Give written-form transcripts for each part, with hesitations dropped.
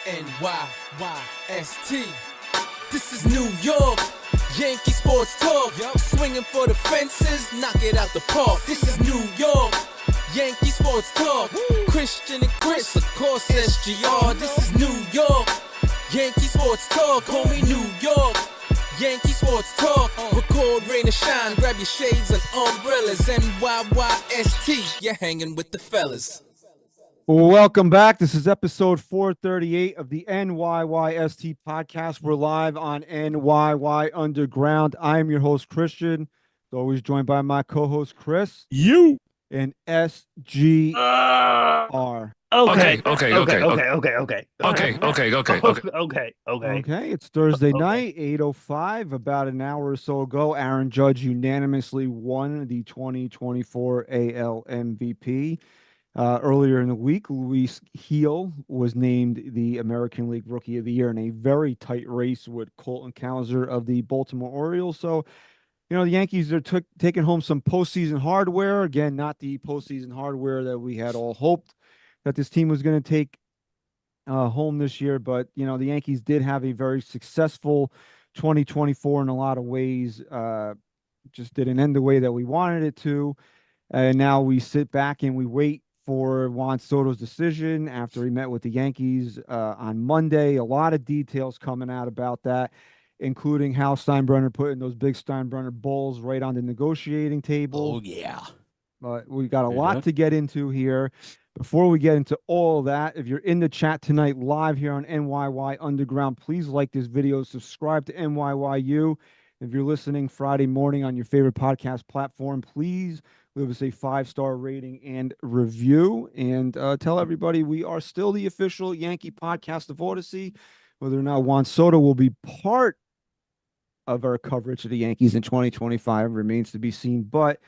NYYST. This is New York, Yankee sports talk. Swinging for the fences, knock it out the park. This is New York, Yankee sports talk. Christian and Chris, of course SGR. This is New York, Yankee sports talk. Homie, New York, Yankee sports talk. Record, rain or shine, grab your shades and umbrellas. NYYST, you're hanging with the fellas. Welcome back. This is episode 438 of the NYYST podcast. We're live on NYY Underground. I'm your host, Christian. Always joined by my co-host, Chris. You. And SGR. Okay. It's Thursday night, 8:05. About an hour or so ago, Aaron Judge unanimously won the 2024 AL MVP. Earlier in the week, Luis Gil was named the American League Rookie of the Year in a very tight race with Colton Cowser of the Baltimore Orioles. So, you know, the Yankees are taking home some postseason hardware. Again, not the postseason hardware that we had all hoped that this team was going to take home this year. But, you know, the Yankees did have a very successful 2024 in a lot of ways. Just didn't end the way that we wanted it to. And now we sit back and we wait for Juan Soto's decision after he met with the Yankees on Monday. A lot of details coming out about that, including Hal Steinbrenner putting those big Steinbrenner balls right on the negotiating table. Oh, yeah. But we got a lot to get into here. Before we get into all of that, if you're in the chat tonight live here on NYY Underground, please like this video, subscribe to NYYU. If you're listening Friday morning on your favorite podcast platform, please leave us a 5-star rating and review, and tell everybody we are still the official Yankee podcast of Odyssey. Whether or not Juan Soto will be part of our coverage of the Yankees in 2025 remains to be seen. But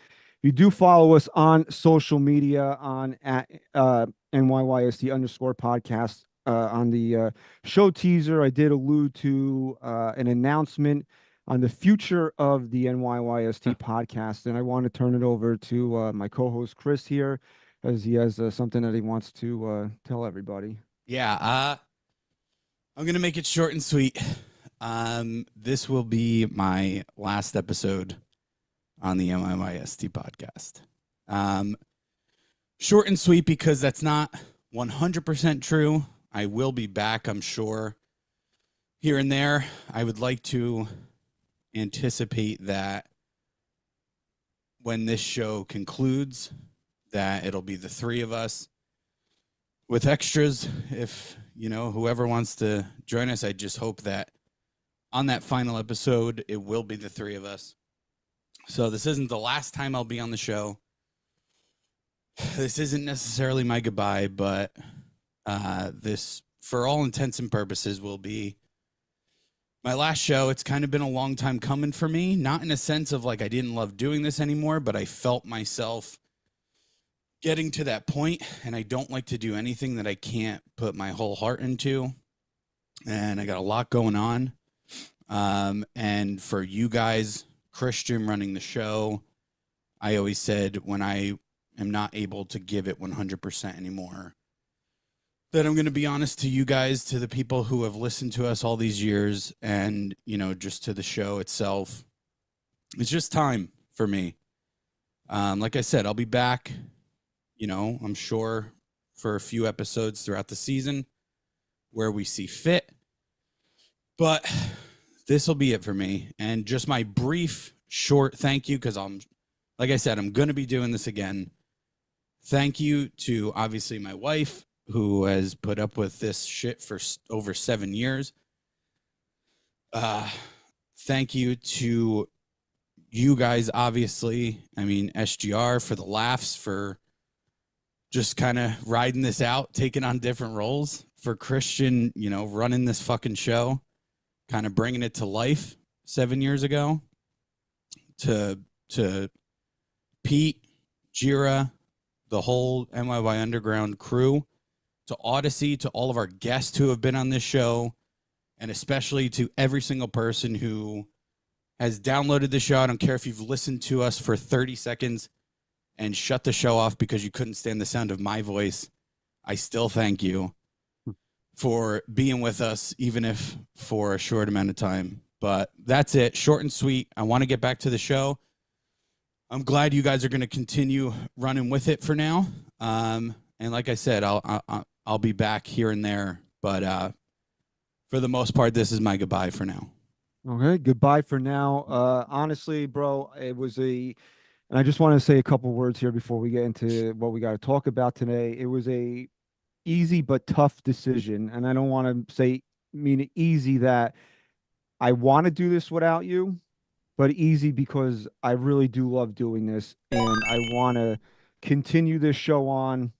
you do follow us on social media on at NYYST_podcast. On the show teaser, I did allude to an announcement on the future of the NYYST podcast. And I want to turn it over to my co-host, Chris, here, as he has something that he wants to tell everybody. Yeah, I'm going to make it short and sweet. This will be my last episode on the NYYST podcast. Short and sweet because that's not 100% true. I will be back, I'm sure, here and there. I would like to anticipate that when this show concludes, that it'll be the three of us with extras. If, you know, whoever wants to join us, I just hope that on that final episode, it will be the three of us. So this isn't the last time I'll be on the show. This isn't necessarily my goodbye, but this, for all intents and purposes, will be my last show. It's kind of been a long time coming for me, not in a sense of like I didn't love doing this anymore, but I felt myself getting to that point, and I don't like to do anything that I can't put my whole heart into. And I got a lot going on. And for you guys, Christian running the show, I always said when I am not able to give it 100% anymore, that I'm going to be honest to you guys, to the people who have listened to us all these years, and, you know, just to the show itself. It's just time for me. Like I said, I'll be back, you know, I'm sure, for a few episodes throughout the season where we see fit. But this will be it for me. And just my brief, short thank you, because like I said, I'm going to be doing this again. Thank you to, obviously, my wife, who has put up with this shit for over 7 years. Thank you to you guys, obviously. I mean, SGR for the laughs, for just kind of riding this out, taking on different roles. For Christian, you know, running this fucking show, kind of bringing it to life 7 years ago. To Pete, Jira, the whole NYY Underground crew. To Odyssey, to all of our guests who have been on this show, and especially to every single person who has downloaded the show. I don't care if you've listened to us for 30 seconds and shut the show off because you couldn't stand the sound of my voice. I still thank you. for being with us, even if for a short amount of time. But that's it. Short and sweet. I want to get back to the show. I'm glad you guys are going to continue running with it for now. And like I said, I'll be back here and there. But for the most part, this is my goodbye for now. Okay, goodbye for now. Honestly, bro, it was and I just want to say a couple words here before we get into what we got to talk about today. It was a easy but tough decision, and I don't want to mean easy that I want to do this without you, but easy because I really do love doing this, and I want to continue this show on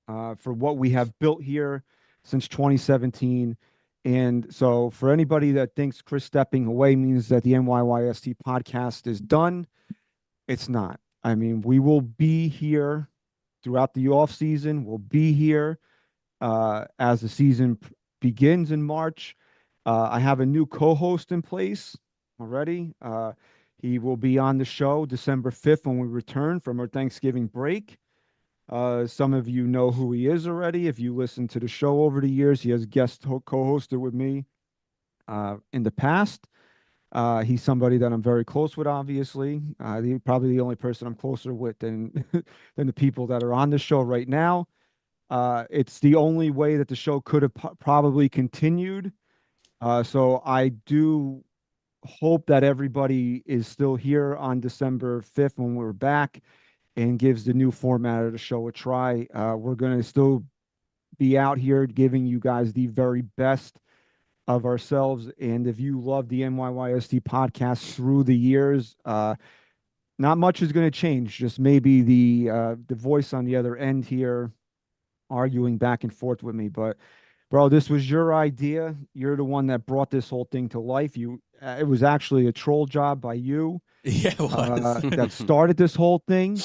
for what we have built here since 2017. And so, for anybody that thinks Chris stepping away means that the NYYST podcast is done, it's not. I mean, we will be here throughout the off season. We'll be here as the season begins in March. I have a new co-host in place already. He will be on the show December 5th when we return from our Thanksgiving break. Some of you know who he is already. If you listen to the show over the years, he has co-hosted with me in the past. He's somebody that I'm very close with, obviously. Probably the only person I'm closer with than than the people that are on the show right now. It's the only way that the show could have probably continued. So I do hope that everybody is still here on December 5th when we're back and gives the new format of the show a try. We're going to still be out here giving you guys the very best of ourselves. And if you love the NYYST podcast through the years, not much is going to change. Just maybe the voice on the other end here arguing back and forth with me. But bro, this was your idea. You're the one that brought this whole thing to life. It was actually a troll job by you. Yeah, it was. That started this whole thing.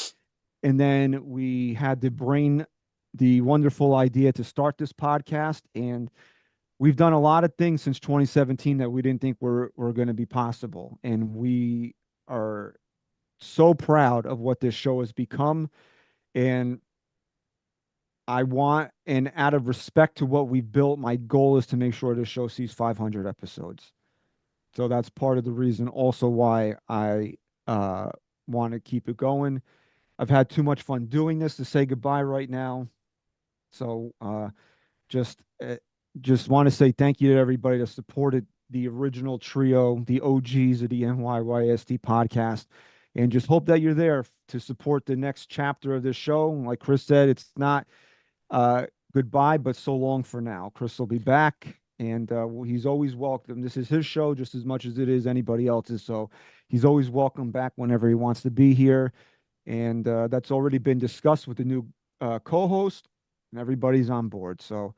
And then we had the wonderful idea to start this podcast. And we've done a lot of things since 2017 that we didn't think were going to be possible. And we are so proud of what this show has become. And out of respect to what we've built, my goal is to make sure this show sees 500 episodes. So that's part of the reason also why I want to keep it going. I've had too much fun doing this to say goodbye right now. So just want to say thank you to everybody that supported the original trio, the OGs of the NYYST podcast, and just hope that you're there to support the next chapter of this show. Like Chris said, it's not goodbye, but so long for now. Chris will be back, and he's always welcome. This is his show just as much as it is anybody else's, so he's always welcome back whenever he wants to be here. And that's already been discussed with the new co-host, and everybody's on board. So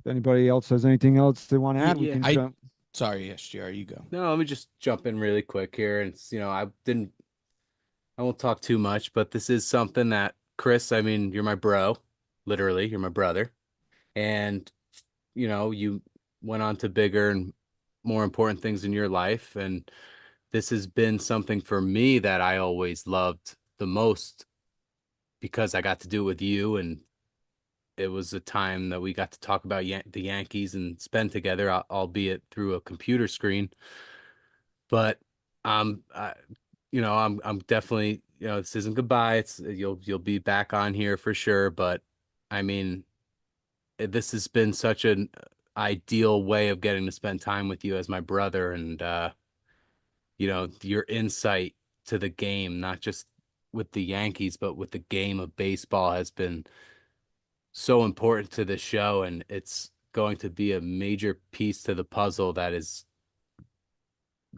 if anybody else has anything else they want to add, we can jump. Sorry, SGR, you go. No, let me just jump in really quick here. And, I won't talk too much, but this is something that, Chris, I mean, you're my bro. Literally, you're my brother. And, you went on to bigger and more important things in your life. And this has been something for me that I always loved the most because I got to do it with you. And it was a time that we got to talk about the Yankees and spend together, albeit through a computer screen. But I'm definitely, this isn't goodbye. It's you'll be back on here for sure. But I mean, this has been such an ideal way of getting to spend time with you as my brother, and your insight to the game, not just with the Yankees, but with the game of baseball, has been so important to the show, and it's going to be a major piece to the puzzle that is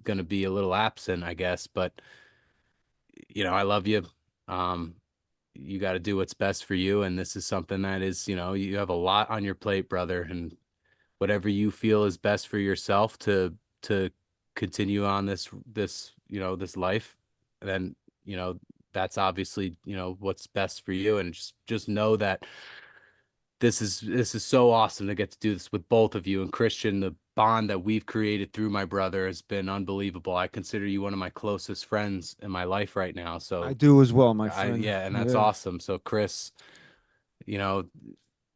going to be a little absent, I guess. But I love you. You got to do what's best for you, and this is something that is, you have a lot on your plate, brother, and whatever you feel is best for yourself to continue on this life, then that's obviously what's best for you. And just know that this is so awesome to get to do this with both of you. And Christian, the bond that we've created through my brother has been unbelievable. I consider you one of my closest friends in my life right now. So I do as well, my friend. and that's awesome. So Chris,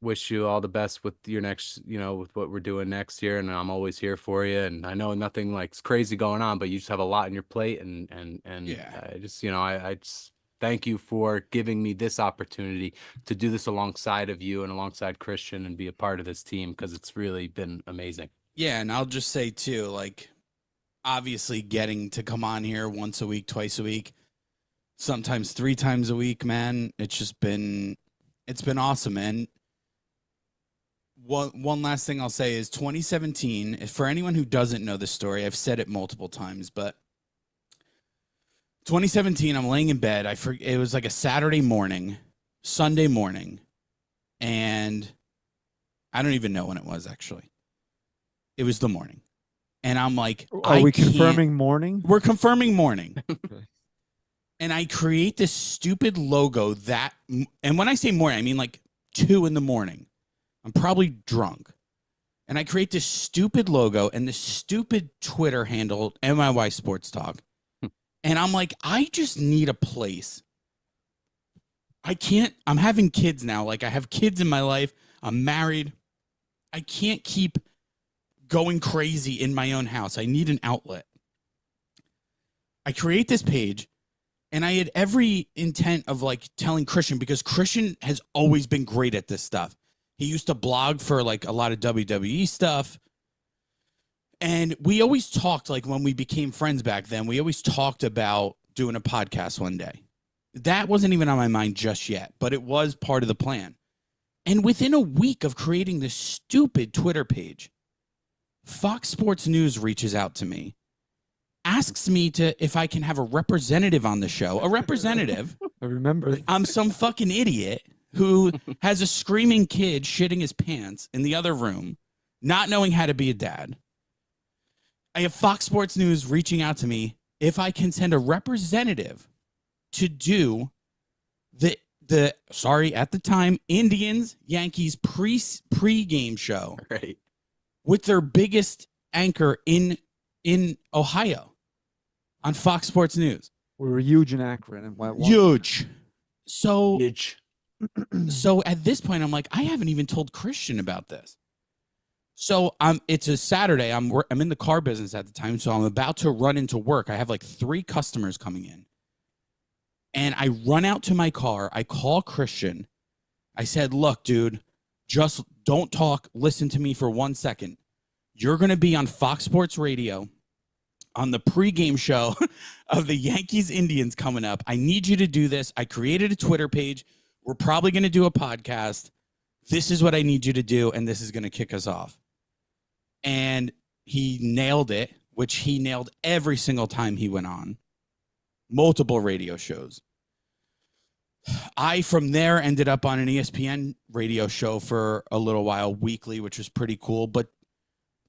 wish you all the best with your next, with what we're doing next year. And I'm always here for you. And I know nothing like crazy going on, but you just have a lot on your plate. And Yeah. I just, I just thank you for giving me this opportunity to do this alongside of you and alongside Christian and be a part of this team, because it's really been amazing. Yeah. And I'll just say too, like, obviously getting to come on here once a week, twice a week, sometimes 3 times a week, man, it's been awesome. And one last thing I'll say is 2017, for anyone who doesn't know the story, I've said it multiple times, but 2017, I'm laying in bed. It was like a Sunday morning, and I don't even know when it was, actually. It was the morning. And I'm like, are we confirming morning? We're confirming morning. And I create this stupid logo and when I say morning, I mean like 2 in the morning. I'm probably drunk. And I create this stupid logo and this stupid Twitter handle, NYY Sports Talk. And I'm like, I just need a place. I'm having kids now. Like, I have kids in my life. I'm married. I can't keep going crazy in my own house. I need an outlet. I create this page. And I had every intent of like telling Christian, because Christian has always been great at this stuff. He used to blog for like a lot of WWE stuff. And we always talked, like when we became friends back then, we always talked about doing a podcast one day. That wasn't even on my mind just yet, but it was part of the plan. And within a week of creating this stupid Twitter page, Fox Sports News reaches out to me, asks me if I can have a representative on the show. A representative. I remember. I'm some fucking idiot who has a screaming kid shitting his pants in the other room, not knowing how to be a dad. I have Fox Sports News reaching out to me if I can send a representative to do at the time, Indians Yankees pre-game show, Right, with their biggest anchor in Ohio on Fox Sports News. We were huge in Akron and went Huge. So at this point, I'm like, I haven't even told Christian about this. So it's a Saturday. I'm in the car business at the time, so I'm about to run into work. I have like 3 customers coming in. And I run out to my car. I call Christian. I said, look, dude, just don't talk. Listen to me for 1 second. You're going to be on Fox Sports Radio on the pregame show of the Yankees Indians coming up. I need you to do this. I created a Twitter page. We're probably going to do a podcast. This is what I need you to do, and this is going to kick us off. And he nailed it, which he nailed every single time he went on. Multiple radio shows. I, from there, ended up on an ESPN radio show for a little while, weekly, which was pretty cool. But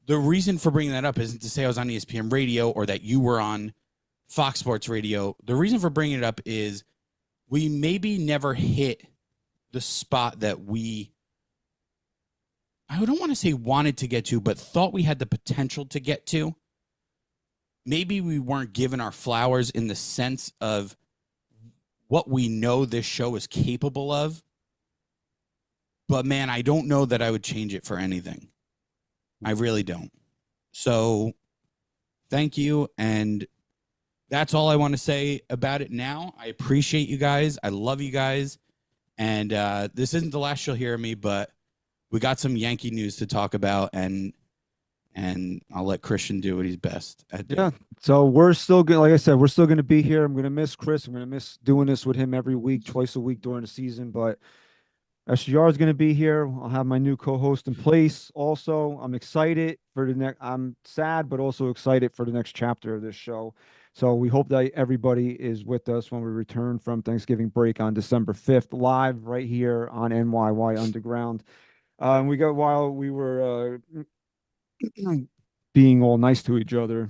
the reason for bringing that up isn't to say I was on ESPN radio or that you were on Fox Sports Radio. The reason for bringing it up is we maybe never hit the spot that I don't want to say wanted to get to, but thought we had the potential to get to. Maybe we weren't given our flowers in the sense of what we know this show is capable of. But man, I don't know that I would change it for anything. I really don't. So thank you. And that's all I want to say about it now. I appreciate you guys. I love you guys. And this isn't the last you'll hear of me, but we got some Yankee news to talk about, and I'll let Christian do what he's best at doing. Yeah. So we're still good. Like I said, we're still going to be here. I'm going to miss Chris. I'm going to miss doing this with him every week, twice a week during the season. But SGR is going to be here. I'll have my new co-host in place. Also, I'm excited for the next. I'm sad, but also excited for the next chapter of this show. So we hope that everybody is with us when we return from Thanksgiving break on December 5th, live right here on NYY Underground. While we were being all nice to each other,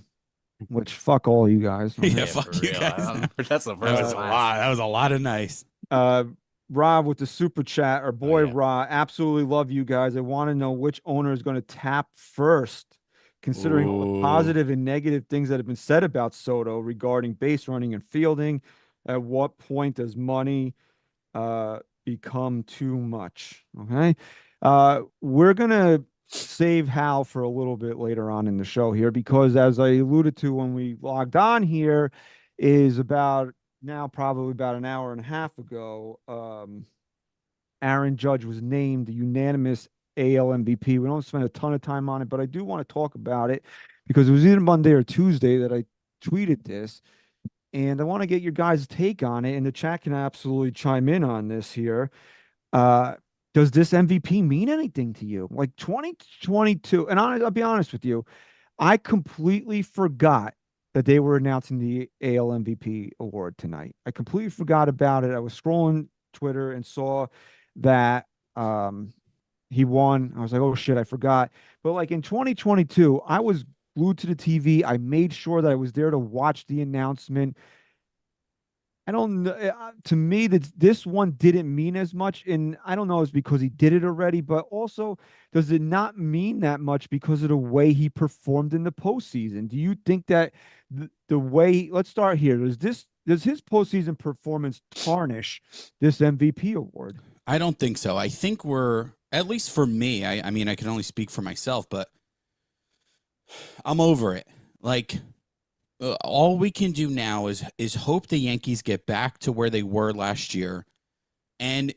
which fuck all you guys. Yeah, fuck you guys. That's the That was a lot. That was a lot of nice. Rob with the super chat, our boy Rob, absolutely love you guys. I want to know which owner is going to tap first, considering all the positive and negative things that have been said about Soto regarding base running and fielding. At what point does money become too much? Okay. We're gonna save Hal for a little bit later on in the show here because, as I alluded to when we logged on here, is about now probably about an hour and a half ago. Aaron Judge was named the unanimous AL MVP. We don't spend a ton of time on it, but I do want to talk about it because it was either Monday or Tuesday that I tweeted this, and I want to get your guys' take on it. And the chat can absolutely chime in on this here. Uh, does this MVP mean anything to you? Like 2022, and I'll be honest with you, I completely forgot that they were announcing the AL MVP award tonight. I completely forgot about it. I was scrolling Twitter and saw that he won. I was like, oh shit, I forgot. But like in 2022, I was glued to the TV. I made sure that I was there to watch the announcement. I don't know. To me, that this one didn't mean as much, and I don't know, it's because he did it already, but also, does it not mean that much because of the way he performed in the postseason? Do you think that the way? Let's start here. Does his postseason performance tarnish this MVP award? I don't think so. I think we're, at least for me, I mean, I can only speak for myself, but I'm over it. Like, all we can do now is hope the Yankees get back to where they were last year. And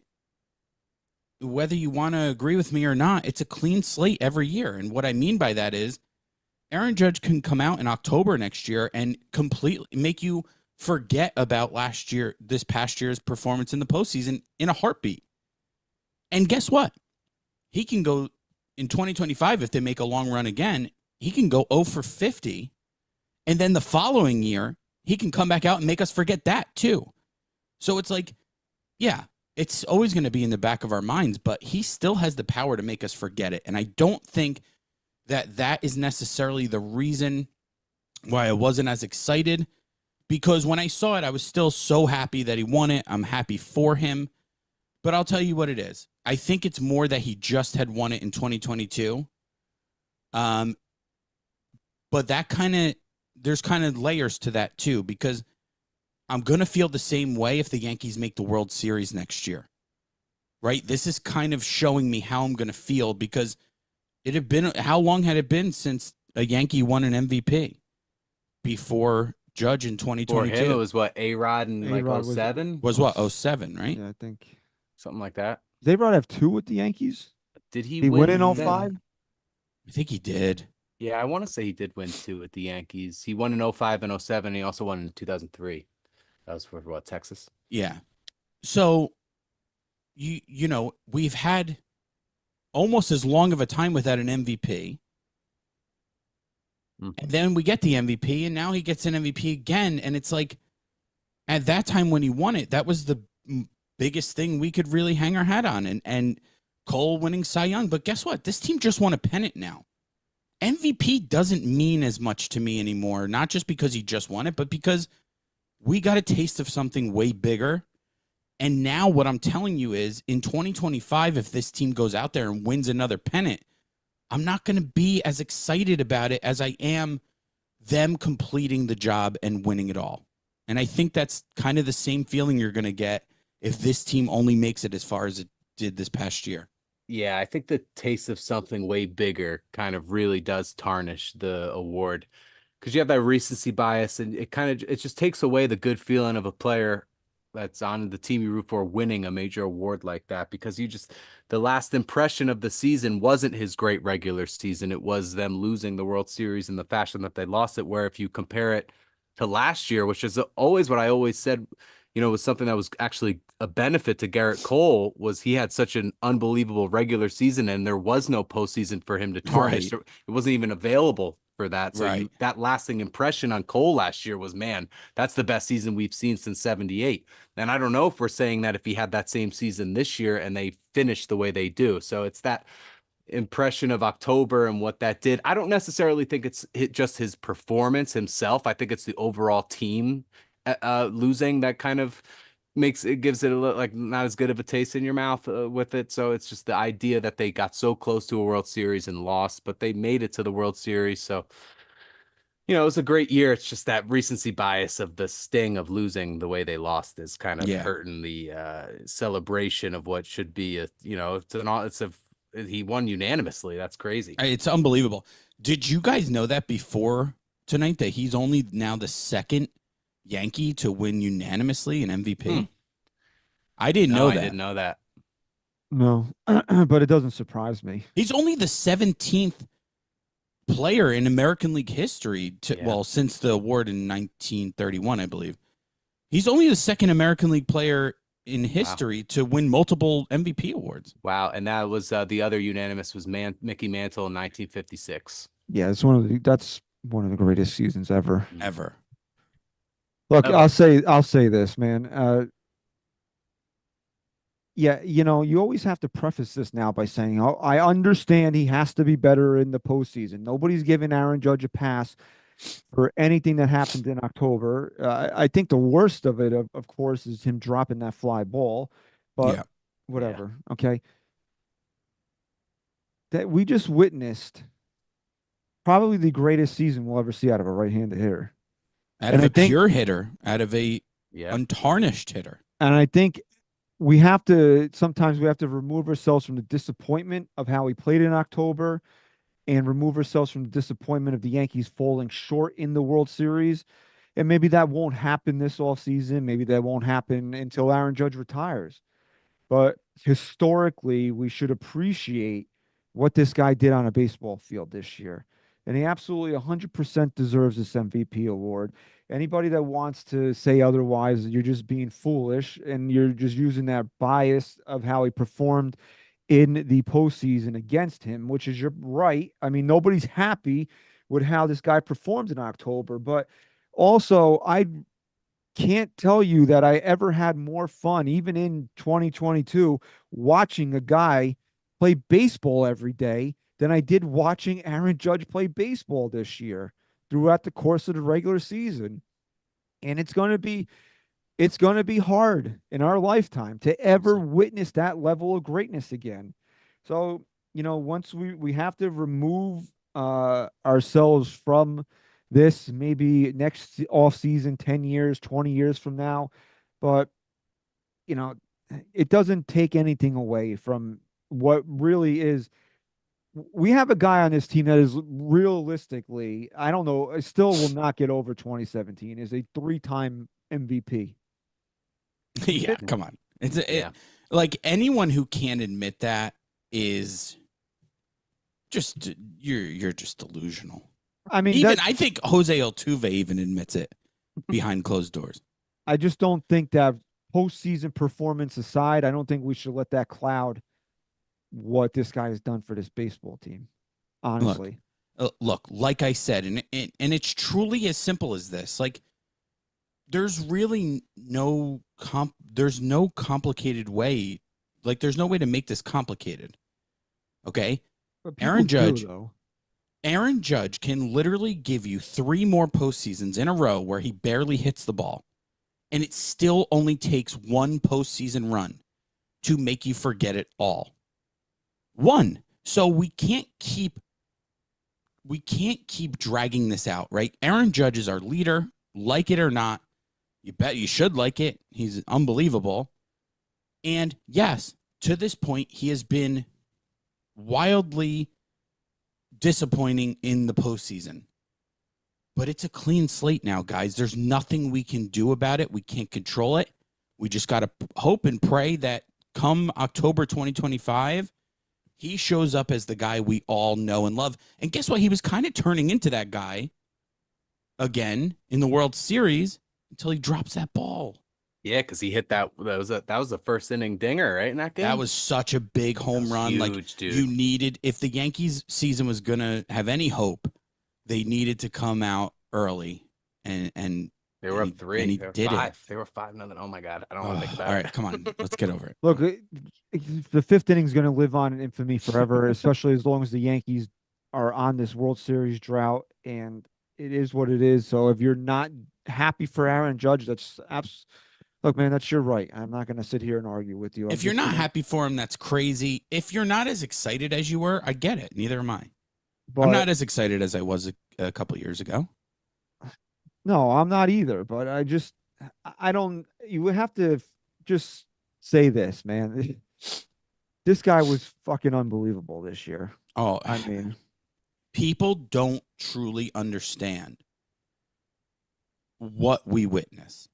whether you want to agree with me or not, it's a clean slate every year. And what I mean by that is Aaron Judge can come out in October next year and completely make you forget about this past year's performance in the postseason in a heartbeat. And guess what? He can go in 2025, if they make a long run again, he can go 0 for 50. And then the following year, he can come back out and make us forget that too. So it's like, yeah, it's always going to be in the back of our minds, but he still has the power to make us forget it. And I don't think that is necessarily the reason why I wasn't as excited, because when I saw it, I was still so happy that he won it. I'm happy for him. But I'll tell you what it is. I think it's more that he just had won it in 2022. But there's kind of layers to that too, because I'm going to feel the same way if the Yankees make the World Series next year, right? This is kind of showing me how I'm going to feel, because how long had it been since a Yankee won an MVP before Judge in 2022? For him, it was what, A-Rod in like A-Rod 07? Was what, 07, right? Yeah, I think. Something like that. Did A-Rod have 2 with the Yankees? Did he He win in then? 05? I think he did. Yeah, I want to say he did win 2 with the Yankees. He won in 05 and 07. And he also won in 2003. That was for what, Texas? Yeah. So, you know, we've had almost as long of a time without an MVP. Mm-hmm. And then we get the MVP, and now he gets an MVP again. And it's like, at that time when he won it, that was the biggest thing we could really hang our hat on. And Cole winning Cy Young. But guess what? This team just won a pennant now. MVP doesn't mean as much to me anymore, not just because he just won it, but because we got a taste of something way bigger. And now what I'm telling you is, in 2025, if this team goes out there and wins another pennant, I'm not going to be as excited about it as I am them completing the job and winning it all. And I think that's kind of the same feeling you're going to get if this team only makes it as far as it did this past year. Yeah, I think the taste of something way bigger kind of really does tarnish the award, because you have that recency bias, and it just takes away the good feeling of a player that's on the team you root for winning a major award like that, because the last impression of the season wasn't his great regular season. It was them losing the World Series in the fashion that they lost it, where if you compare it to last year, which is always what I always said, was something that was actually a benefit to Garrett Cole, was he had such an unbelievable regular season, and there was no postseason for him to tarnish. Right. It wasn't even available for that. So Right. that lasting impression on Cole last year was, man, that's the best season we've seen since 78. And I don't know if we're saying that if he had that same season this year and they finished the way they do. So it's that impression of October and what that did. I don't necessarily think it's just his performance himself. I think it's the overall team losing that kind of gives it a little, like, not as good of a taste in your mouth with it. So it's just the idea that they got so close to a World Series and lost, but they made it to the World Series. So, it was a great year. It's just that recency bias of the sting of losing the way they lost is kind of hurting the celebration of what should be it's he won unanimously. That's crazy. It's unbelievable. Did you guys know that before tonight that he's only now the second Yankee to win unanimously an MVP? I didn't know that. I didn't know that. No, but it doesn't surprise me. He's only the 17th player in American League history since the award in 1931, I believe. He's only the second American League player in history to win multiple MVP awards. Wow. And that was the other unanimous was Mickey Mantle in 1956. Yeah, that's one of the greatest seasons ever. Ever. Look, I'll say this, man. Yeah, you always have to preface this now by saying, "Oh, I understand he has to be better in the postseason." Nobody's giving Aaron Judge a pass for anything that happened in October. I think the worst of it, of course, is him dropping that fly ball. But whatever. Yeah. Okay. That we just witnessed probably the greatest season we'll ever see out of a right-handed hitter. Out of a pure hitter, out of a untarnished hitter. And I think sometimes we have to remove ourselves from the disappointment of how he played in October and remove ourselves from the disappointment of the Yankees falling short in the World Series. And maybe that won't happen this offseason. Maybe that won't happen until Aaron Judge retires. But historically, we should appreciate what this guy did on a baseball field this year. And he absolutely 100% deserves this MVP award. Anybody that wants to say otherwise, you're just being foolish and you're just using that bias of how he performed in the postseason against him, which is, you're right. I mean, nobody's happy with how this guy performed in October, but also I can't tell you that I ever had more fun, even in 2022, watching a guy play baseball every day than I did watching Aaron Judge play baseball this year throughout the course of the regular season. And it's going to be hard in our lifetime to ever witness that level of greatness again. So, once we have to remove ourselves from this, maybe next off season, 10 years, 20 years from now. But, it doesn't take anything away from what really is. We have a guy on this team that is realistically, I don't know, still will not get over 2017, is a 3-time MVP. Yeah, come on. Like anyone who can't admit that is just you're just delusional. I mean, I think Jose Altuve even admits it behind closed doors. I just don't think that, postseason performance aside, I don't think we should let that cloud what this guy has done for this baseball team. Honestly, look, like I said, and it's truly as simple as this. Like, there's really no complicated way. Like, there's no way to make this complicated. Okay, Aaron Judge can literally give you 3 more postseasons in a row where he barely hits the ball, and it still only takes 1 postseason run to make you forget it all. 1. So we can't keep dragging this out, right? Aaron Judge is our leader, like it or not. You bet you should like it. He's unbelievable. And yes, to this point, he has been wildly disappointing in the postseason. But it's a clean slate now, guys. There's nothing we can do about it. We can't control it. We just got to hope and pray that come October 2025, he shows up as the guy we all know and love. And guess what? He was kind of turning into that guy again in the World Series until he drops that ball. Yeah, because he hit that. That was the first inning dinger, right, in that game? That was such a big home run. Huge, like, dude. You needed, if the Yankees season was going to have any hope, they needed to come out early. And they were up 3. And he did 5. it. They were 5-0. Oh, my God. I don't want to think about it. All right, come on. Let's get over it. Look, the 5th inning is going to live on in infamy forever, especially as long as the Yankees are on this World Series drought, and it is what it is. So if you're not happy for Aaron Judge, look, man, that's your right. I'm not going to sit here and argue with you. If you're not happy for him, that's crazy. If you're not as excited as you were, I get it. Neither am I. But I'm not as excited as I was a couple of years ago. No, I'm not either. But I don't. You would have to just say this, man. This guy was fucking unbelievable this year. Oh, I mean, people don't truly understand what we witness.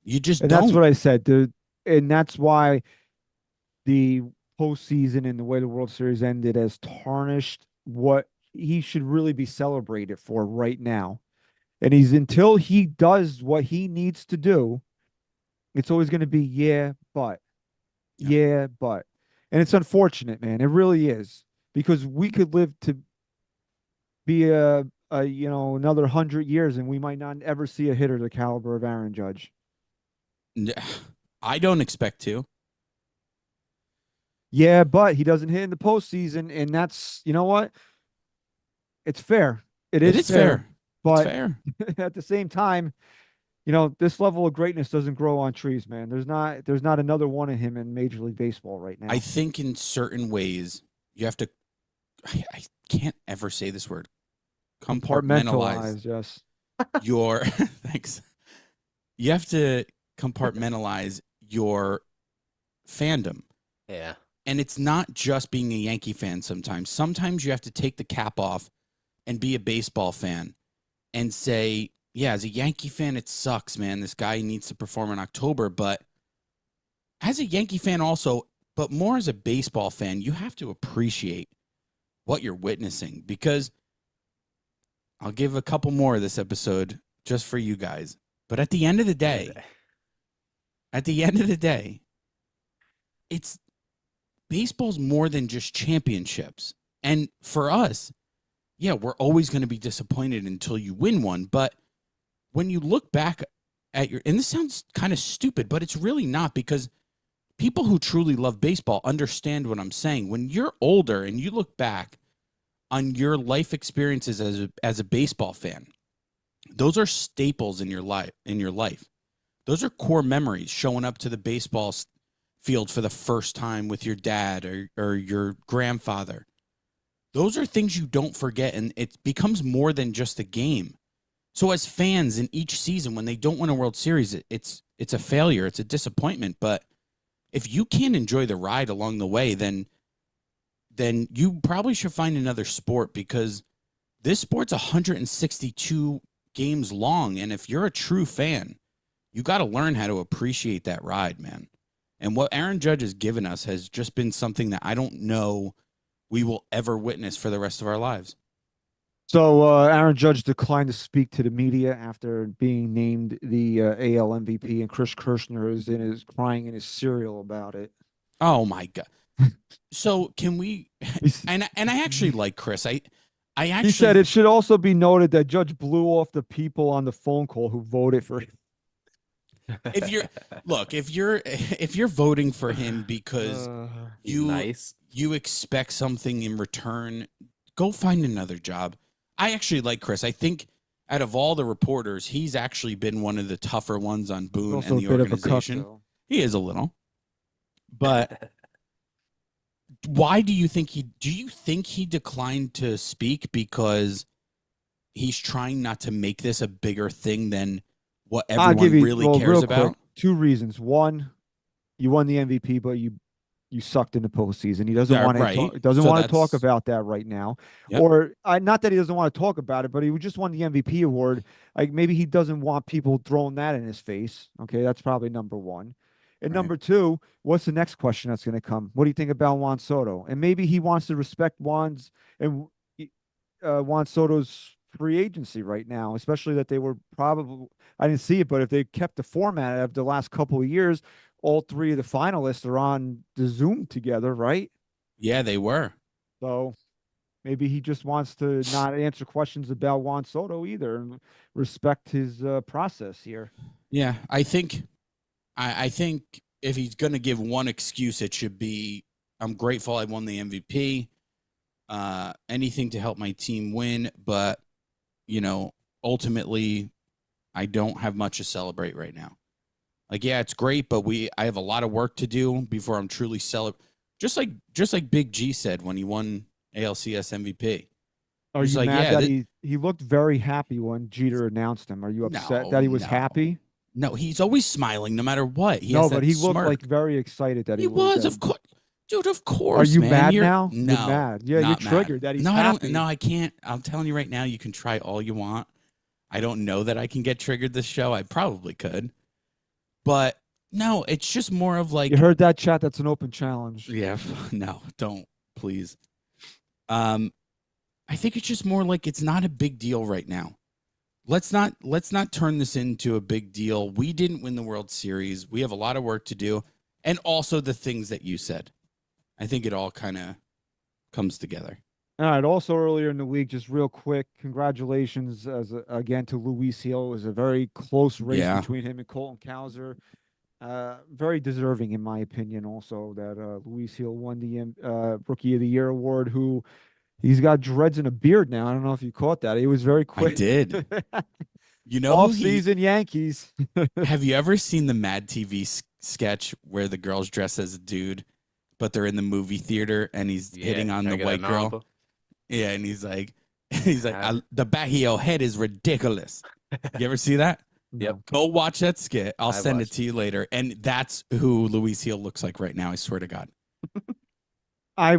You just and don't. that's what I said, dude. And that's why the postseason and the way the World Series ended has tarnished what he should really be celebrated for right now. And he's until he does what he needs to do, it's always going to be but. And it's unfortunate, man. It really is, because we could live to be another 100 years, and we might not ever see a hitter the caliber of Aaron Judge. I don't expect to. Yeah, but he doesn't hit in the postseason, and that's, you know what? It's fair. It is fair. But it's fair. at the same time, this level of greatness doesn't grow on trees, man. There's not another one of him in Major League Baseball right now. I think in certain ways you have to. I can't ever say this word. Compartmentalize yes. your thanks. You have to compartmentalize your fandom. Yeah. And it's not just being a Yankee fan sometimes. Sometimes you have to take the cap off and be a baseball fan and say, yeah, as a Yankee fan, it sucks, man. This guy needs to perform in October. But as a Yankee fan also, but more as a baseball fan, you have to appreciate what you're witnessing, because I'll give a couple more of this episode just for you guys. But at the end of the day, it's baseball's more than just championships. And for us, yeah, we're always going to be disappointed until you win one. But when you look back at and this sounds kind of stupid, but it's really not, because people who truly love baseball understand what I'm saying. When you're older and you look back on your life experiences as a baseball fan, those are staples in your life. Those are core memories, showing up to the baseball field for the first time with your dad or your grandfather. Those are things you don't forget, and it becomes more than just a game. So as fans in each season, when they don't win a World Series, it's a failure. It's a disappointment. But if you can't enjoy the ride along the way, then you probably should find another sport, because this sport's 162 games long. And if you're a true fan, you got to learn how to appreciate that ride, man. And what Aaron Judge has given us has just been something that I don't know we will ever witness for the rest of our lives. So Aaron Judge declined to speak to the media after being named the AL MVP, and Chris Kirshner is crying in his cereal about it. Oh my God! So can we? And I actually like Chris. I actually, he said it should also be noted that Judge blew off the people on the phone call who voted for him. If you're voting for him because you expect something in return, go find another job. I actually like Chris. I think out of all the reporters, he's actually been one of the tougher ones on Boone and the organization. He is a little. But why do you think he declined to speak because he's trying not to make this a bigger thing than what everyone really cares about? Two reasons. One, you won the MVP, but you sucked in the postseason. He doesn't want to talk about that right now. Yep. Or not that he doesn't want to talk about it, but he just won the MVP award. Like, maybe he doesn't want people throwing that in his face. Okay, that's probably number one. And number two, what's the next question that's going to come? What do you think about Juan Soto? And maybe he wants to respect Juan Soto's free agency right now, especially that they were probably, I didn't see it, but if they kept the format of the last couple of years, all three of the finalists are on the Zoom together, right? Yeah, they were. So maybe he just wants to not answer questions about Juan Soto either and respect his process here. Yeah, I think if he's going to give one excuse, it should be, I'm grateful I won the MVP. Anything to help my team win, but ultimately, I don't have much to celebrate right now. Like, yeah, it's great, but I have a lot of work to do before I'm truly celebrating. Just like Big G said when he won ALCS MVP. Are you mad that he looked very happy when Jeter announced him? Are you upset that he was happy? No, he's always smiling no matter what. But he looked like very excited that he was. Of course. Dude, of Are course, you man. mad You're, now? No, You're mad. Yeah, you're not mad. triggered that he's No, happy. No, I can't. I'm telling you right now, you can try all you want. I don't know that I can get triggered this show. I probably could. But no, it's just more of like, You heard that, chat? That's an open challenge. yeah, no, don't, please. I think it's just more like it's not a big deal right now. Let's not turn this into a big deal. We didn't win the World Series. We have a lot of work to do. And also the things that you said. I think it all kind of comes together. All right. Also, earlier in the week, just real quick, congratulations again to Luis Hill. It was a very close race Yeah. between him and Colton Cowser. Very deserving, in my opinion, also that Luis Hill won the Rookie of the Year award. Who he's got dreads and a beard now. I don't know if you caught that. He was very quick. I did. You know, Off-season Yankees. Have you ever seen the Mad TV sketch where the girls dress as a dude, but they're in the movie theater and he's hitting on the white girl? Yeah, and he's like, the back of your head is ridiculous. You ever see that? Yep. Go watch that skit. I'll I send it watched to you later. And that's who Luis Hill looks like right now. I swear to God. I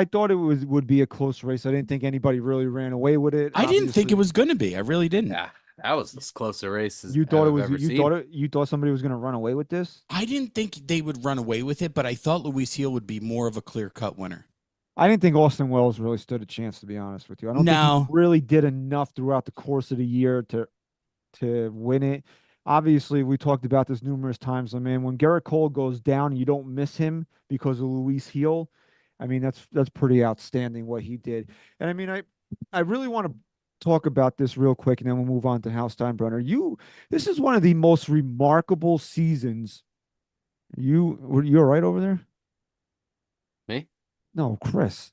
thought it would be a close race. I didn't think anybody really ran away with it. I didn't think Obviously, it was going to be. I really didn't. Yeah, that was as close a race as You thought it I've was. ever You seen. you thought somebody was going to run away with this. I didn't think they would run away with it, but I thought Luis Hill would be more of a clear-cut winner. I didn't think Austin Wells really stood a chance, to be honest with you. I don't No. think he really did enough throughout the course of the year to win it. Obviously, we talked about this numerous times. I mean, when Garrett Cole goes down and you don't miss him because of Luis Hill, I mean, that's pretty outstanding what he did. And I mean, I really want to talk about this real quick, and then we'll move on to Hal Steinbrenner. This is one of the most remarkable seasons. You all right over there? Me? No, Chris.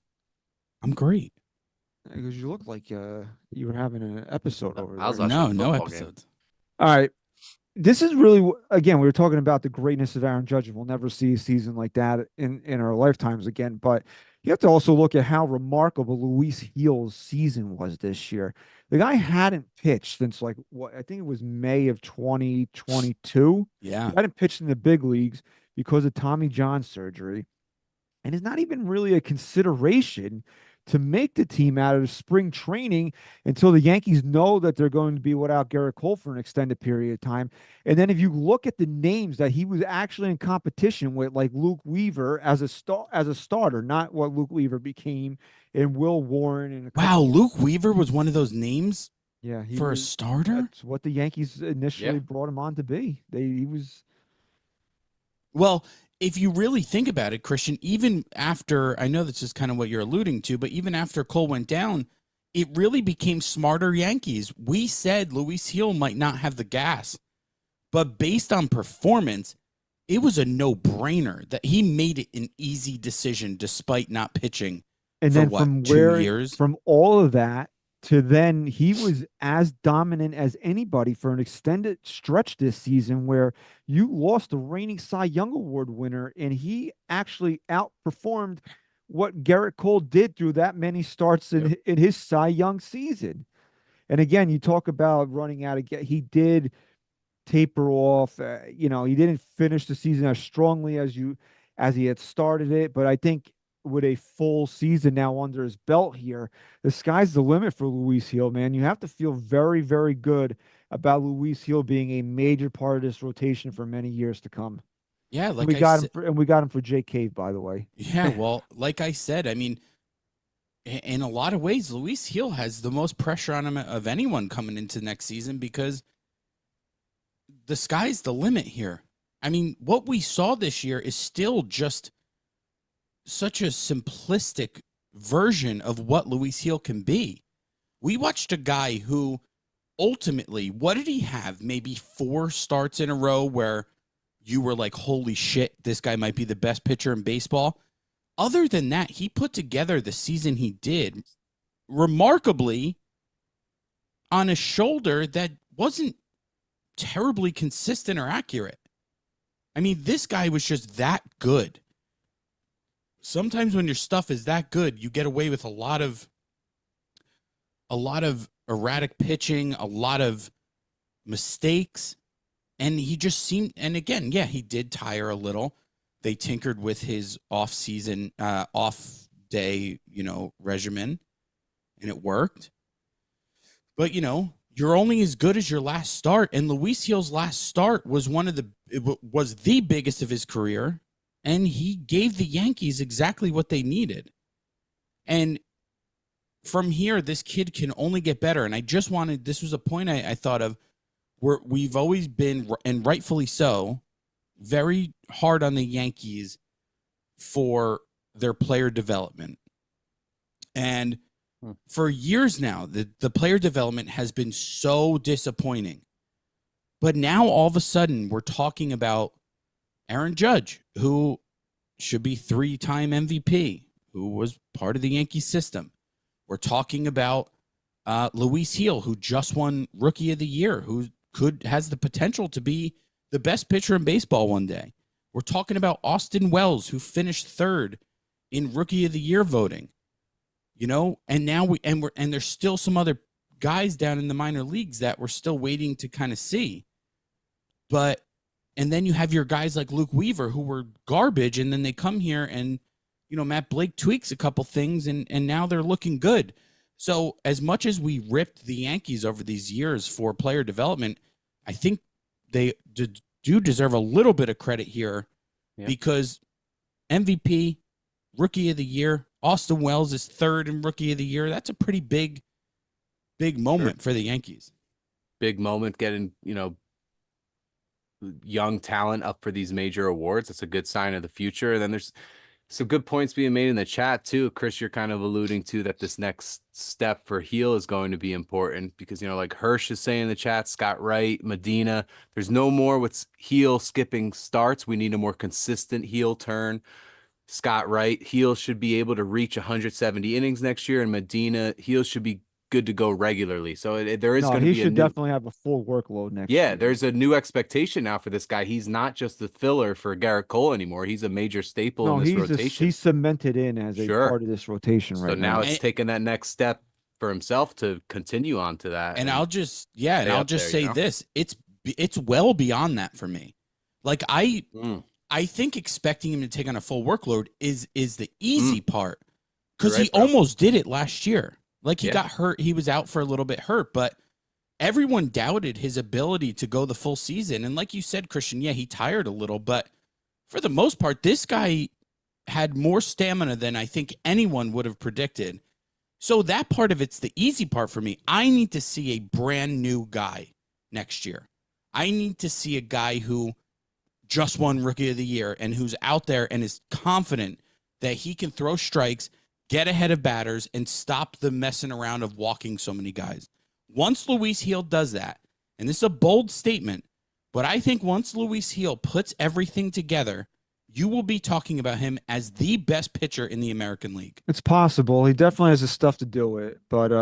I'm great. Because you look like you were having an episode over I was there. watching No a football game. episodes. All right. This is really, again, we were talking about the greatness of Aaron Judge, and we'll never see a season like that in our lifetimes again. But you have to also look at how remarkable Luis Hill's season was this year. The guy hadn't pitched since I think it was May of 2022. Yeah. He hadn't pitched in the big leagues because of Tommy John surgery. And it's not even really a consideration to make the team out of spring training until the Yankees know that they're going to be without Garrett Cole for an extended period of time. And then if you look at the names that he was actually in competition with, like Luke Weaver as a starter, not what Luke Weaver became, and Will Warren. And Wow, Luke Weaver was one of those names yeah, for a starter? That's what the Yankees initially brought him on to be. He was. Well, if you really think about it, Christian, even after, I know this is kind of what you're alluding to, but even after Cole went down, it really became smarter Yankees. We said Luis Hill might not have the gas, but based on performance, it was a no-brainer that he made it an easy decision despite not pitching And for then what, from 2 years? from all of that to then he was as dominant as anybody for an extended stretch this season where you lost the reigning Cy Young Award winner and he actually outperformed what Garrett Cole did through that many starts in his Cy Young season. And again, you talk about running out of he did taper off. He didn't finish the season as strongly as he had started it, but I think with a full season now under his belt here, the sky's the limit for Luis Hill, man. You have to feel very, very good about Luis Hill being a major part of this rotation for many years to come. Yeah, like we got him for Jake Cave, by the way. Yeah, well, like I said, I mean, in a lot of ways, Luis Hill has the most pressure on him of anyone coming into next season because the sky's the limit here. I mean, what we saw this year is still just such a simplistic version of what Luis Hill can be. We watched a guy who ultimately, what did he have? Maybe 4 starts in a row where you were like, holy shit, this guy might be the best pitcher in baseball. Other than that, he put together the season he did remarkably on a shoulder that wasn't terribly consistent or accurate. I mean, this guy was just that good. Sometimes when your stuff is that good, you get away with a lot of erratic pitching, a lot of mistakes, and he just seemed, and again, yeah, he did tire a little, They tinkered with his off-season, off-day, regimen, and it worked. But, you're only as good as your last start. And Luis Gil's last start was was the biggest of his career. And he gave the Yankees exactly what they needed. And from here, this kid can only get better. And this was a point I thought of, where we've always been, and rightfully so, very hard on the Yankees for their player development. And for years now, the player development has been so disappointing. But now all of a sudden we're talking about Aaron Judge, who should be 3-time MVP, who was part of the Yankee system. We're talking about Luis Gil, who just won Rookie of the Year, who has the potential to be the best pitcher in baseball one day. We're talking about Austin Wells, who finished 3rd in Rookie of the Year voting. And now there's still some other guys down in the minor leagues that we're still waiting to kind of see. And then you have your guys like Luke Weaver, who were garbage, and then they come here and, Matt Blake tweaks a couple things, and now they're looking good. So as much as we ripped the Yankees over these years for player development, I think they do deserve a little bit of credit here, because MVP, Rookie of the Year, Austin Wells is 3rd in Rookie of the Year. That's a pretty big moment for the Yankees. Big moment getting, young talent up for these major awards. That's a good sign of the future. And then there's some good points being made in the chat too. Chris, you're kind of alluding to that this next step for Gil is going to be important because, like Hirsch is saying in the chat, Scott Wright, Medina, there's no more with Gil skipping starts. We need a more consistent Gil turn. Scott Wright, Gil should be able to reach 170 innings next year, and Medina, Gil should be good to go regularly. So there is going to be he should definitely have a full workload next year. Yeah, there's a new expectation now for this guy. He's not just the filler for Garrett Cole anymore. He's a major staple in this rotation. He's cemented in as a part of this rotation right now. So now it's taking that next step for himself to continue on to that. And I'll just say this. It's well beyond that for me. Like I think expecting him to take on a full workload is the easy part, because he almost did it last year. Like he got hurt. He was out for a little bit hurt, but everyone doubted his ability to go the full season. And like you said, Christian, he tired a little, but for the most part, this guy had more stamina than I think anyone would have predicted. So that part of it's the easy part for me. I need to see a brand new guy next year. I need to see a guy who just won Rookie of the Year and who's out there and is confident that he can throw strikes, get ahead of batters, and stop the messing around of walking so many guys. Once Luis Gil does that, and this is a bold statement, but I think once Luis Gil puts everything together, you will be talking about him as the best pitcher in the American League. It's possible. He definitely has the stuff to do it. But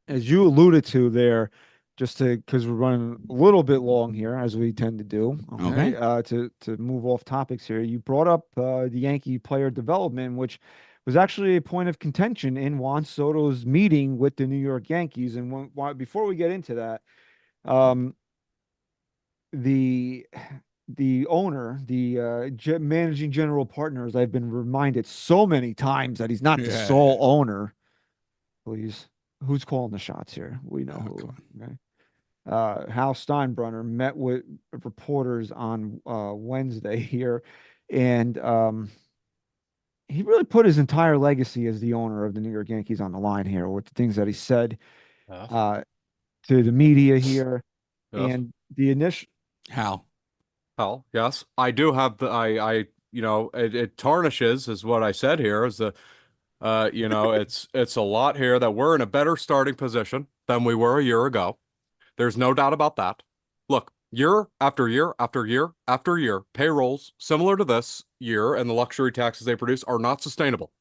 as you alluded to there, because we're running a little bit long here, as we tend to do. Okay. To move off topics here, you brought up the Yankee player development, which was actually a point of contention in Juan Soto's meeting with the New York Yankees. And before we get into that, the owner, the managing general partners, I've been reminded so many times that he's not the sole owner. Please, who's calling the shots here? We know who. Okay. Hal Steinbrenner met with reporters on Wednesday here, and he really put his entire legacy as the owner of the New York Yankees on the line here with the things that he said to the media here. And the initial Hal, yes, I do have it tarnishes is what I said here is the it's a lot here that we're in a better starting position than we were a year ago. There's no doubt about that. Look, year after year after year after year, payrolls similar to this year and the luxury taxes they produce are not sustainable.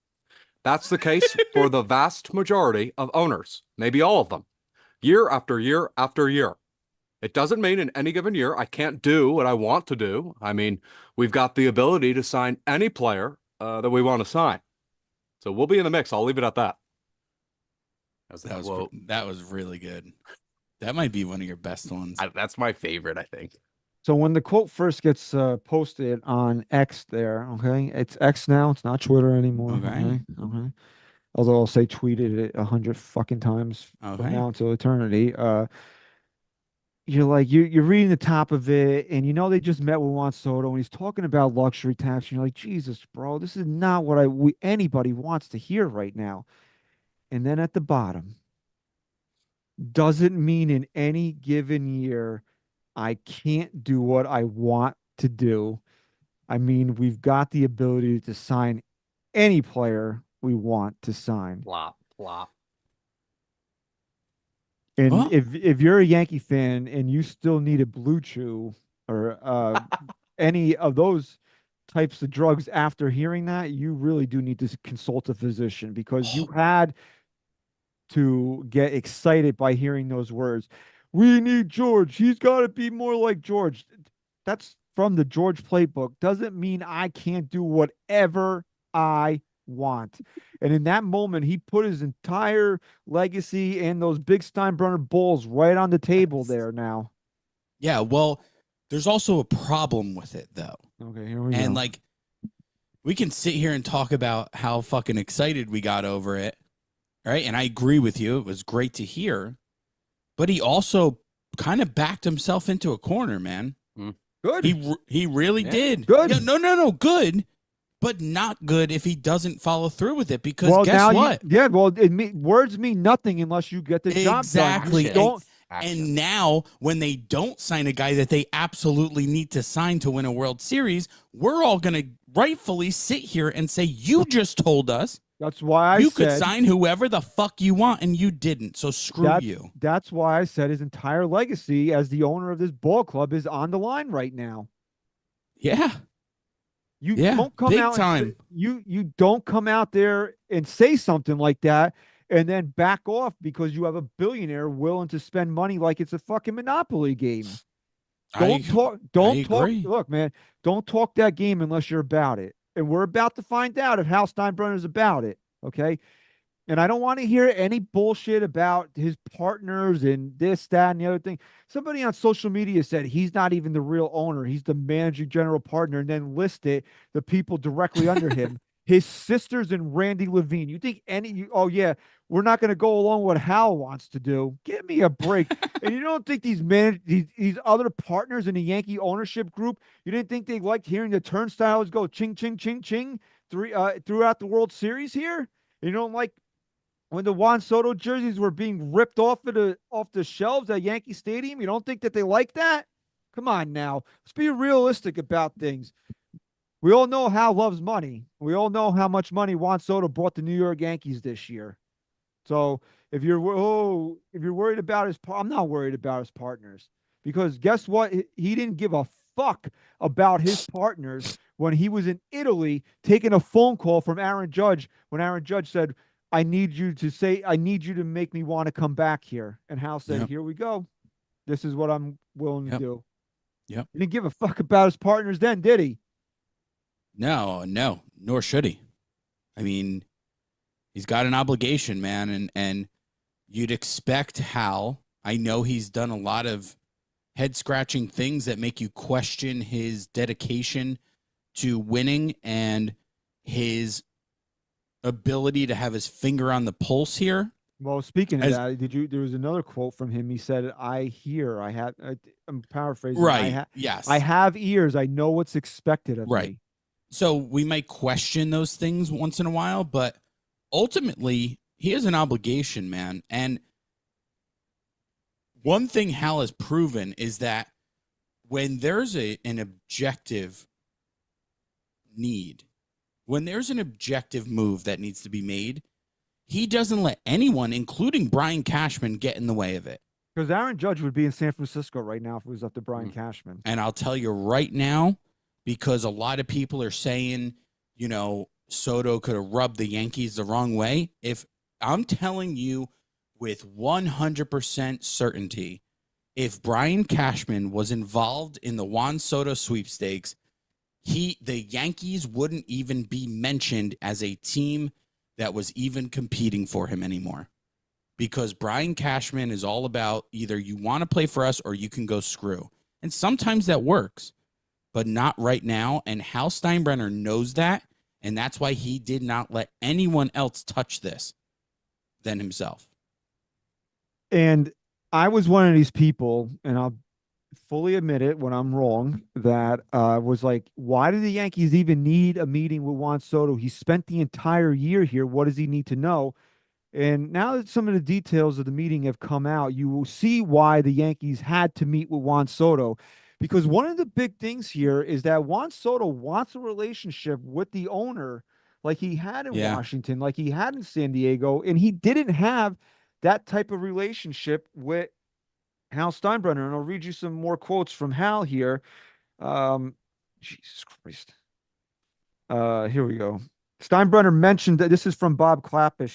That's the case for the vast majority of owners, maybe all of them, year after year after year. It doesn't mean in any given year I can't do what I want to do. I mean, we've got the ability to sign any player that we want to sign. So we'll be in the mix. I'll leave it at that. That was really good. That might be one of your best ones. That's my favorite, I think. So when the quote first gets posted on X there, okay, it's X now. It's not Twitter anymore. Okay. Okay. Although I'll say tweeted it 100 fucking times from Okay. now until eternity. You're like you're reading the top of it, and you know they just met with Juan Soto, and he's talking about luxury tax, and you're like, Jesus, bro, this is not what anybody wants to hear right now. And then at the bottom, doesn't mean in any given year I can't do what I want to do. I mean, we've got the ability to sign any player we want to sign. Plop, plop. And Well- if you're a Yankee fan and you still need a Blue Chew or any of those types of drugs after hearing that, you really do need to consult a physician because you had to get excited by hearing those words. We need George. He's got to be more like George. That's from the George playbook. Doesn't mean I can't do whatever I want. And in that moment, he put his entire legacy and those big Steinbrenner bulls right on the table there now. Yeah, well, there's also a problem with it though. Okay, here we go. And like we can sit here and talk about how fucking excited we got over it. Right? And I agree with you. It was great to hear. But he also kind of backed himself into a corner, man. Good. He really did. Good. Yeah, no, good. But not good if he doesn't follow through with it because guess what? Words mean nothing unless you get the job Exactly. done. You don't And now, when they don't sign a guy that they absolutely need to sign to win a World Series, we're all going to rightfully sit here and say, you just told us That's why you could sign whoever the fuck you want, and you didn't. So screw you. That's why I said his entire legacy as the owner of this ball club is on the line right now. Yeah. You Yeah, don't come big out time. And you don't come out there and say something like that and then back off because you have a billionaire willing to spend money like it's a fucking Monopoly game. Don't talk. Look, man, don't talk that game unless you're about it. And we're about to find out if Hal Steinbrenner's about it. Okay. And I don't want to hear any bullshit about his partners and this, that, and the other thing. Somebody on social media said he's not even the real owner. He's the managing general partner, and then listed the people directly under him. His sisters and Randy Levine. You think oh yeah, we're not going to go along with what Hal wants to do. Give me a break. And you don't think these other partners in the Yankee ownership group, you didn't think they liked hearing the turnstiles go ching, ching, ching, ching throughout the World Series here? You don't like when the Juan Soto jerseys were being ripped off the shelves at Yankee Stadium? You don't think that they like that? Come on now. Let's be realistic about things. We all know Hal loves money. We all know how much money Juan Soto brought the New York Yankees this year. So if you're worried about I'm not worried about his partners, because guess what? He didn't give a fuck about his partners when he was in Italy taking a phone call from Aaron Judge when Aaron Judge said, I need you to make me want to come back here. And Hal said, Yep. Here we go. This is what I'm willing to do. Yep. He didn't give a fuck about his partners then, did he? No, nor should he. I mean, he's got an obligation, man, and you'd expect Hal. I know he's done a lot of head-scratching things that make you question his dedication to winning and his ability to have his finger on the pulse here. Well, speaking of that, there was another quote from him. He said, I'm paraphrasing. Right. Yes. I have ears. I know what's expected of me. So we might question those things once in a while, but ultimately he has an obligation, man. And one thing Hal has proven is that when there's an objective need, when there's an objective move that needs to be made, he doesn't let anyone, including Brian Cashman, get in the way of it. Because Aaron Judge would be in San Francisco right now if it was up to Brian Cashman. And I'll tell you right now, because a lot of people are saying, Soto could have rubbed the Yankees the wrong way. If I'm telling you with 100% certainty, if Brian Cashman was involved in the Juan Soto sweepstakes, the Yankees wouldn't even be mentioned as a team that was even competing for him anymore. Because Brian Cashman is all about either you want to play for us or you can go screw. And sometimes that works, but not right now. And Hal Steinbrenner knows that. And that's why he did not let anyone else touch this than himself. And I was one of these people, and I'll fully admit it when I'm wrong, that was like, why do the Yankees even need a meeting with Juan Soto? He spent the entire year here. What does he need to know? And now that some of the details of the meeting have come out, you will see why the Yankees had to meet with Juan Soto. Because one of the big things here is that Juan Soto wants a relationship with the owner like he had in Yeah. Washington, like he had in San Diego, and he didn't have that type of relationship with Hal Steinbrenner. And I'll read you some more quotes from Hal here. Jesus Christ. Here we go. Steinbrenner mentioned that this is from Bob Clappish.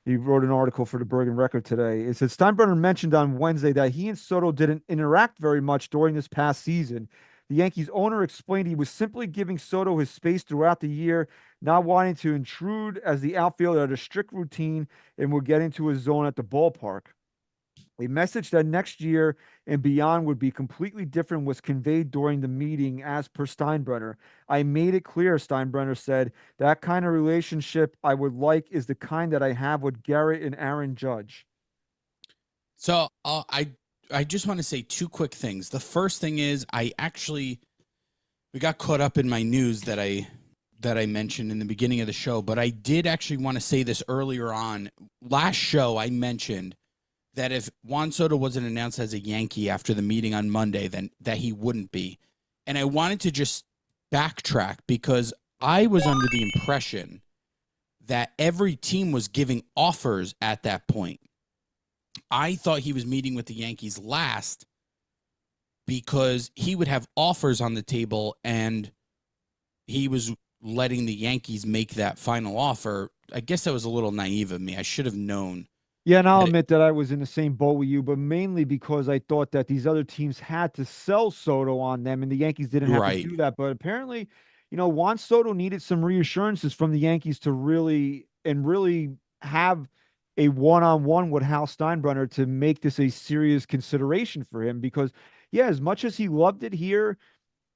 He wrote an article for the Bergen Record today. It said Steinbrenner mentioned on Wednesday that he and Soto didn't interact very much during this past season. The Yankees owner explained he was simply giving Soto his space throughout the year, not wanting to intrude as the outfielder had a strict routine and would get into his zone at the ballpark. A message that next year and beyond would be completely different was conveyed during the meeting as per Steinbrenner. I made it clear, Steinbrenner said, that kind of relationship I would like is the kind that I have with Garrett and Aaron Judge. So I just want to say two quick things. The first thing is we got caught up in my news that I mentioned in the beginning of the show, but I did actually want to say this earlier on. Last show I mentioned that if Juan Soto wasn't announced as a Yankee after the meeting on Monday, then that he wouldn't be. And I wanted to just backtrack because I was under the impression that every team was giving offers at that point. I thought he was meeting with the Yankees last because he would have offers on the table and he was letting the Yankees make that final offer. I guess that was a little naive of me. I should have known. Yeah, and I'll admit that I was in the same boat with you, but mainly because I thought that these other teams had to sell Soto on them, and the Yankees didn't have to do that. But apparently, Juan Soto needed some reassurances from the Yankees to really have a one-on-one with Hal Steinbrenner to make this a serious consideration for him. Because, yeah, as much as he loved it here,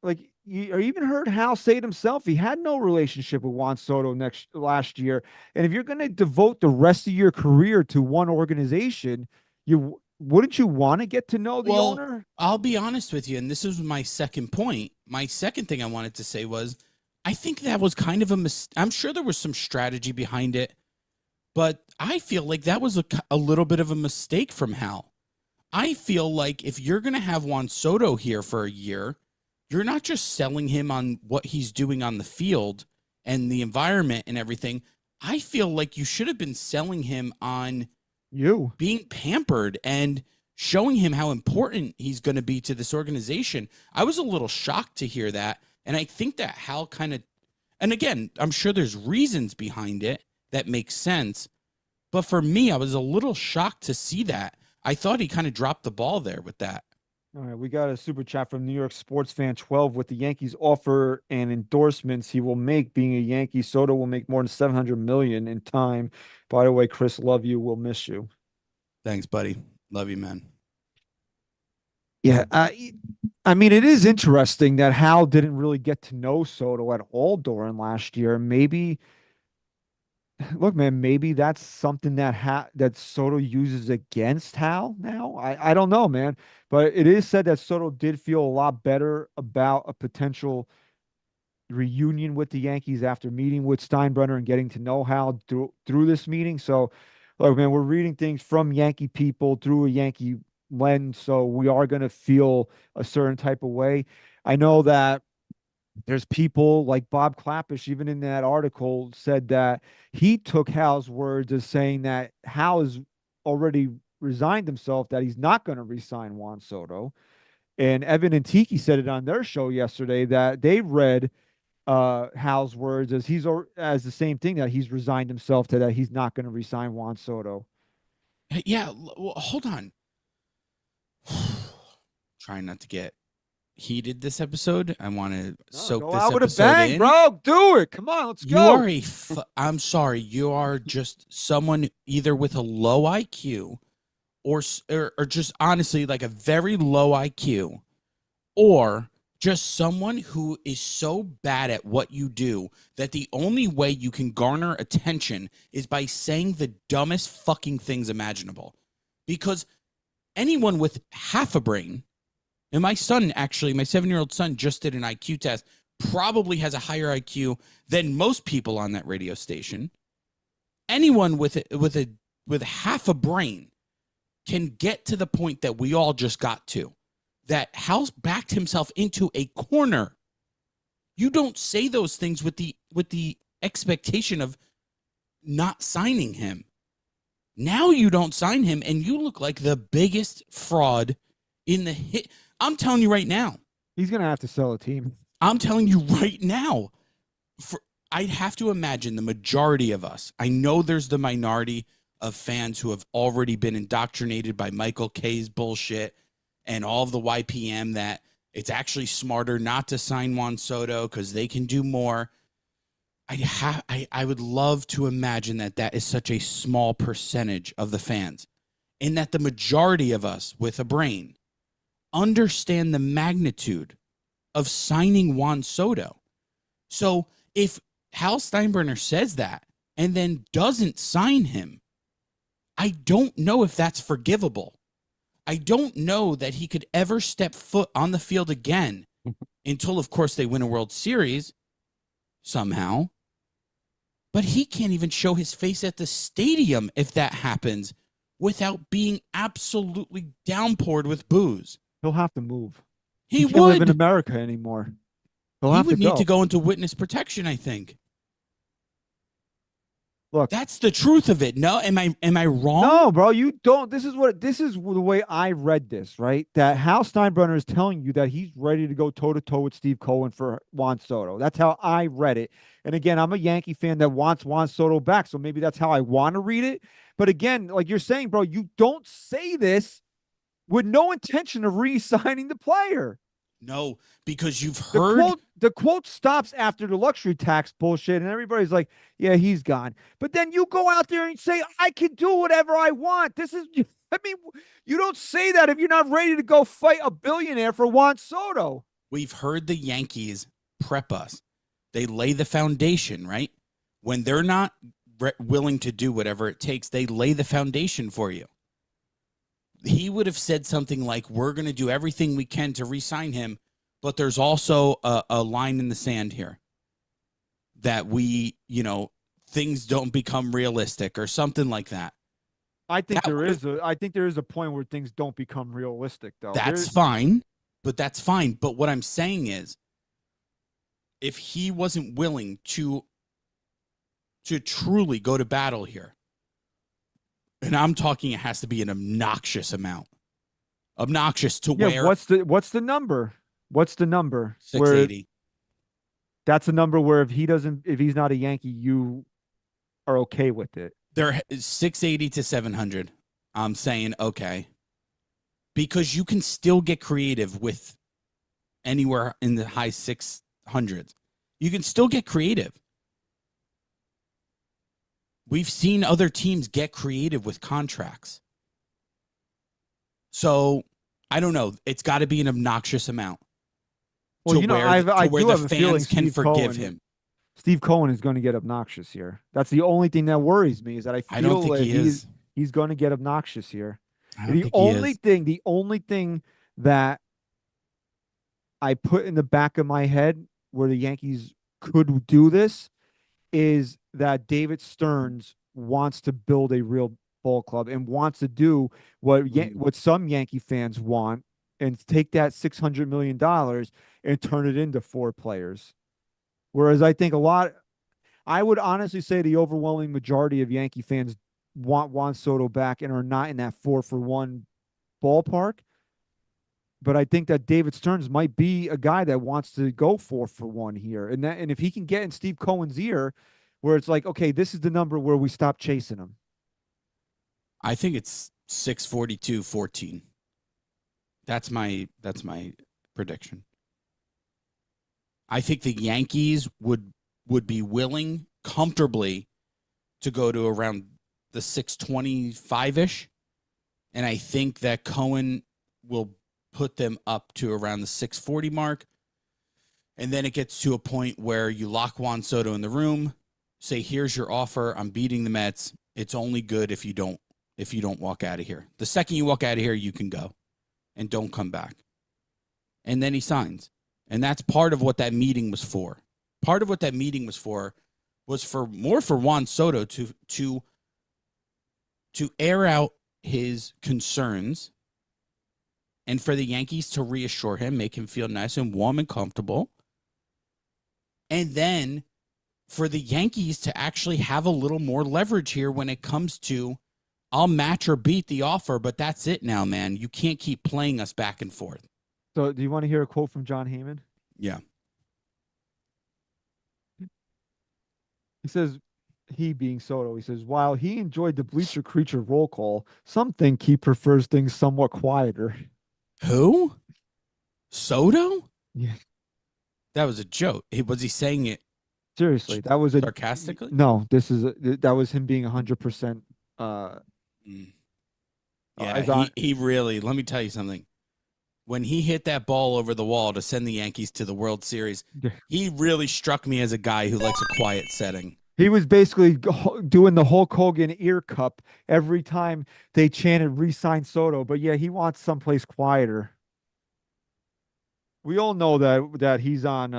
like you even heard Hal say it himself, he had no relationship with Juan Soto last year. And if you're going to devote the rest of your career to one organization, wouldn't you want to get to know the owner? I'll be honest with you, and this is my second point. My second thing I wanted to say was, I think that was kind of I'm sure there was some strategy behind it, but I feel like that was a little bit of a mistake from Hal. I feel like if you're going to have Juan Soto here for a year, you're not just selling him on what he's doing on the field and the environment and everything. I feel like you should have been selling him on you being pampered and showing him how important he's going to be to this organization. I was a little shocked to hear that. And I think that Hal and again, I'm sure there's reasons behind it that make sense. But for me, I was a little shocked to see that. I thought he kind of dropped the ball there with that. All right, we got a super chat from New York Sports Fan 12 with the Yankees offer and endorsements he will make being a Yankee. Soto will make more than $700 million in time. By the way, Chris, love you. We'll miss you. Thanks, buddy. Love you, man. Yeah, I mean, it is interesting that Hal didn't really get to know Soto at all during last year. Maybe, look, man, maybe that's something that Soto uses against Hal now. I don't know, man. But it is said that Soto did feel a lot better about a potential reunion with the Yankees after meeting with Steinbrenner and getting to know Hal through this meeting. So, look, man, we're reading things from Yankee people through a Yankee lens, so we are going to feel a certain type of way. I know that there's people like Bob Clappish, even in that article, said that he took Hal's words as saying that Hal has already resigned himself, that he's not going to re-sign Juan Soto. And Evan and Tiki said it on their show yesterday that they read Hal's words as as the same thing, that he's resigned himself to that he's not going to re-sign Juan Soto. Yeah, well, hold on. Trying not to get heated this episode. I want to soak go this out with episode a bang, in. bro. Do it. Come on, let's You go. are I'm sorry. You are just someone either with a low IQ or just honestly like a very low IQ or just someone who is so bad at what you do that the only way you can garner attention is by saying the dumbest fucking things imaginable. Because anyone with half a brain, and my son, actually, my 7-year-old son just did an IQ test, probably has a higher IQ than most people on that radio station. Anyone with half a brain can get to the point that we all just got to, that Hal's backed himself into a corner. You don't say those things with the expectation of not signing him. Now you don't sign him, and you look like the biggest fraud in the hit. I'm telling you right now. He's going to have to sell a team. I'm telling you right now. I'd have to imagine the majority of us. I know there's the minority of fans who have already been indoctrinated by Michael K's bullshit and all of the YPM that it's actually smarter not to sign Juan Soto because they can do more. I would love to imagine that is such a small percentage of the fans, and that the majority of us with a brain understand the magnitude of signing Juan Soto. So if Hal Steinbrenner says that and then doesn't sign him, I don't know if that's forgivable. I don't know that he could ever step foot on the field again until, of course, they win a World Series somehow. But he can't even show his face at the stadium if that happens without being absolutely downpoured with booze. He'll have to move. He can't live in America anymore. He'll He have would to go. need to go into witness protection, I think. Look, that's the truth of it. No, am I wrong? No, bro, you don't. This is the way I read this, right? That Hal Steinbrenner is telling you that he's ready to go toe to toe with Steve Cohen for Juan Soto. That's how I read it. And again, I'm a Yankee fan that wants Juan Soto back, so maybe that's how I want to read it. But again, like you're saying, bro, you don't say this with no intention of re-signing the player. No, because you've heard the quote stops after the luxury tax bullshit, and everybody's like, "Yeah, he's gone." But then you go out there and say, "I can do whatever I want." I mean, you don't say that if you're not ready to go fight a billionaire for Juan Soto. We've heard the Yankees prep us. They lay the foundation, right? When they're not willing to do whatever it takes, they lay the foundation for you. He would have said something like, we're going to do everything we can to re-sign him, but there's also a line in the sand here that things don't become realistic or something like that. I think there is a point where things don't become realistic, though. That's fine. But what I'm saying is, if he wasn't willing to truly go to battle here, and I'm talking, it has to be an obnoxious amount. Obnoxious to where. What's the number? What's the number? 680. That's a number where if he's not a Yankee, you are okay with it. There is 680 to 700. I'm saying okay. Because you can still get creative with anywhere in the high 600s. You can still get creative. We've seen other teams get creative with contracts. So, I don't know. It's got to be an obnoxious amount. Well, I where do have a feeling can forgive him. Steve Cohen is going to get obnoxious here. That's the only thing that worries me, is that I don't think he's going to get obnoxious here. The only thing that I put in the back of my head where the Yankees could do this is that David Stearns wants to build a real ball club and wants to do what some Yankee fans want, and take that $600 million and turn it into 4 players. Whereas I think I would honestly say the overwhelming majority of Yankee fans want Juan Soto back and are not in that 4-for-1 ballpark. But I think that David Stearns might be a guy that wants to go 4-for-1 here. And if he can get in Steve Cohen's ear where it's like, okay, this is the number where we stop chasing him. I think it's 642-14. That's my prediction. I think the Yankees would be willing comfortably to go to around the 625-ish. And I think that Cohen will put them up to around the 640 mark. And then it gets to a point where you lock Juan Soto in the room, say, here's your offer. I'm beating the Mets. It's only good if you don't walk out of here. The second you walk out of here, you can go and don't come back. And then he signs. And that's part of what that meeting was for. Part of what that meeting was for more for Juan Soto to air out his concerns and for the Yankees to reassure him, make him feel nice and warm and comfortable. And then for the Yankees to actually have a little more leverage here when it comes to, I'll match or beat the offer, but that's it now, man. You can't keep playing us back and forth. So do you want to hear a quote from John Heyman? Yeah. He says, he being Soto, he says, while he enjoyed the bleacher creature roll call, some think he prefers things somewhat quieter. Who? Soto? Yeah. That was a joke. Was he saying it Seriously, that was a sarcastically? no. That was him being 100%. Yeah, he really. Let me tell you something. When he hit that ball over the wall to send the Yankees to the World Series, he really struck me as a guy who likes a quiet setting. He was basically doing the Hulk Hogan ear cup every time they chanted "re-sign Soto." But yeah, he wants someplace quieter. We all know that he's on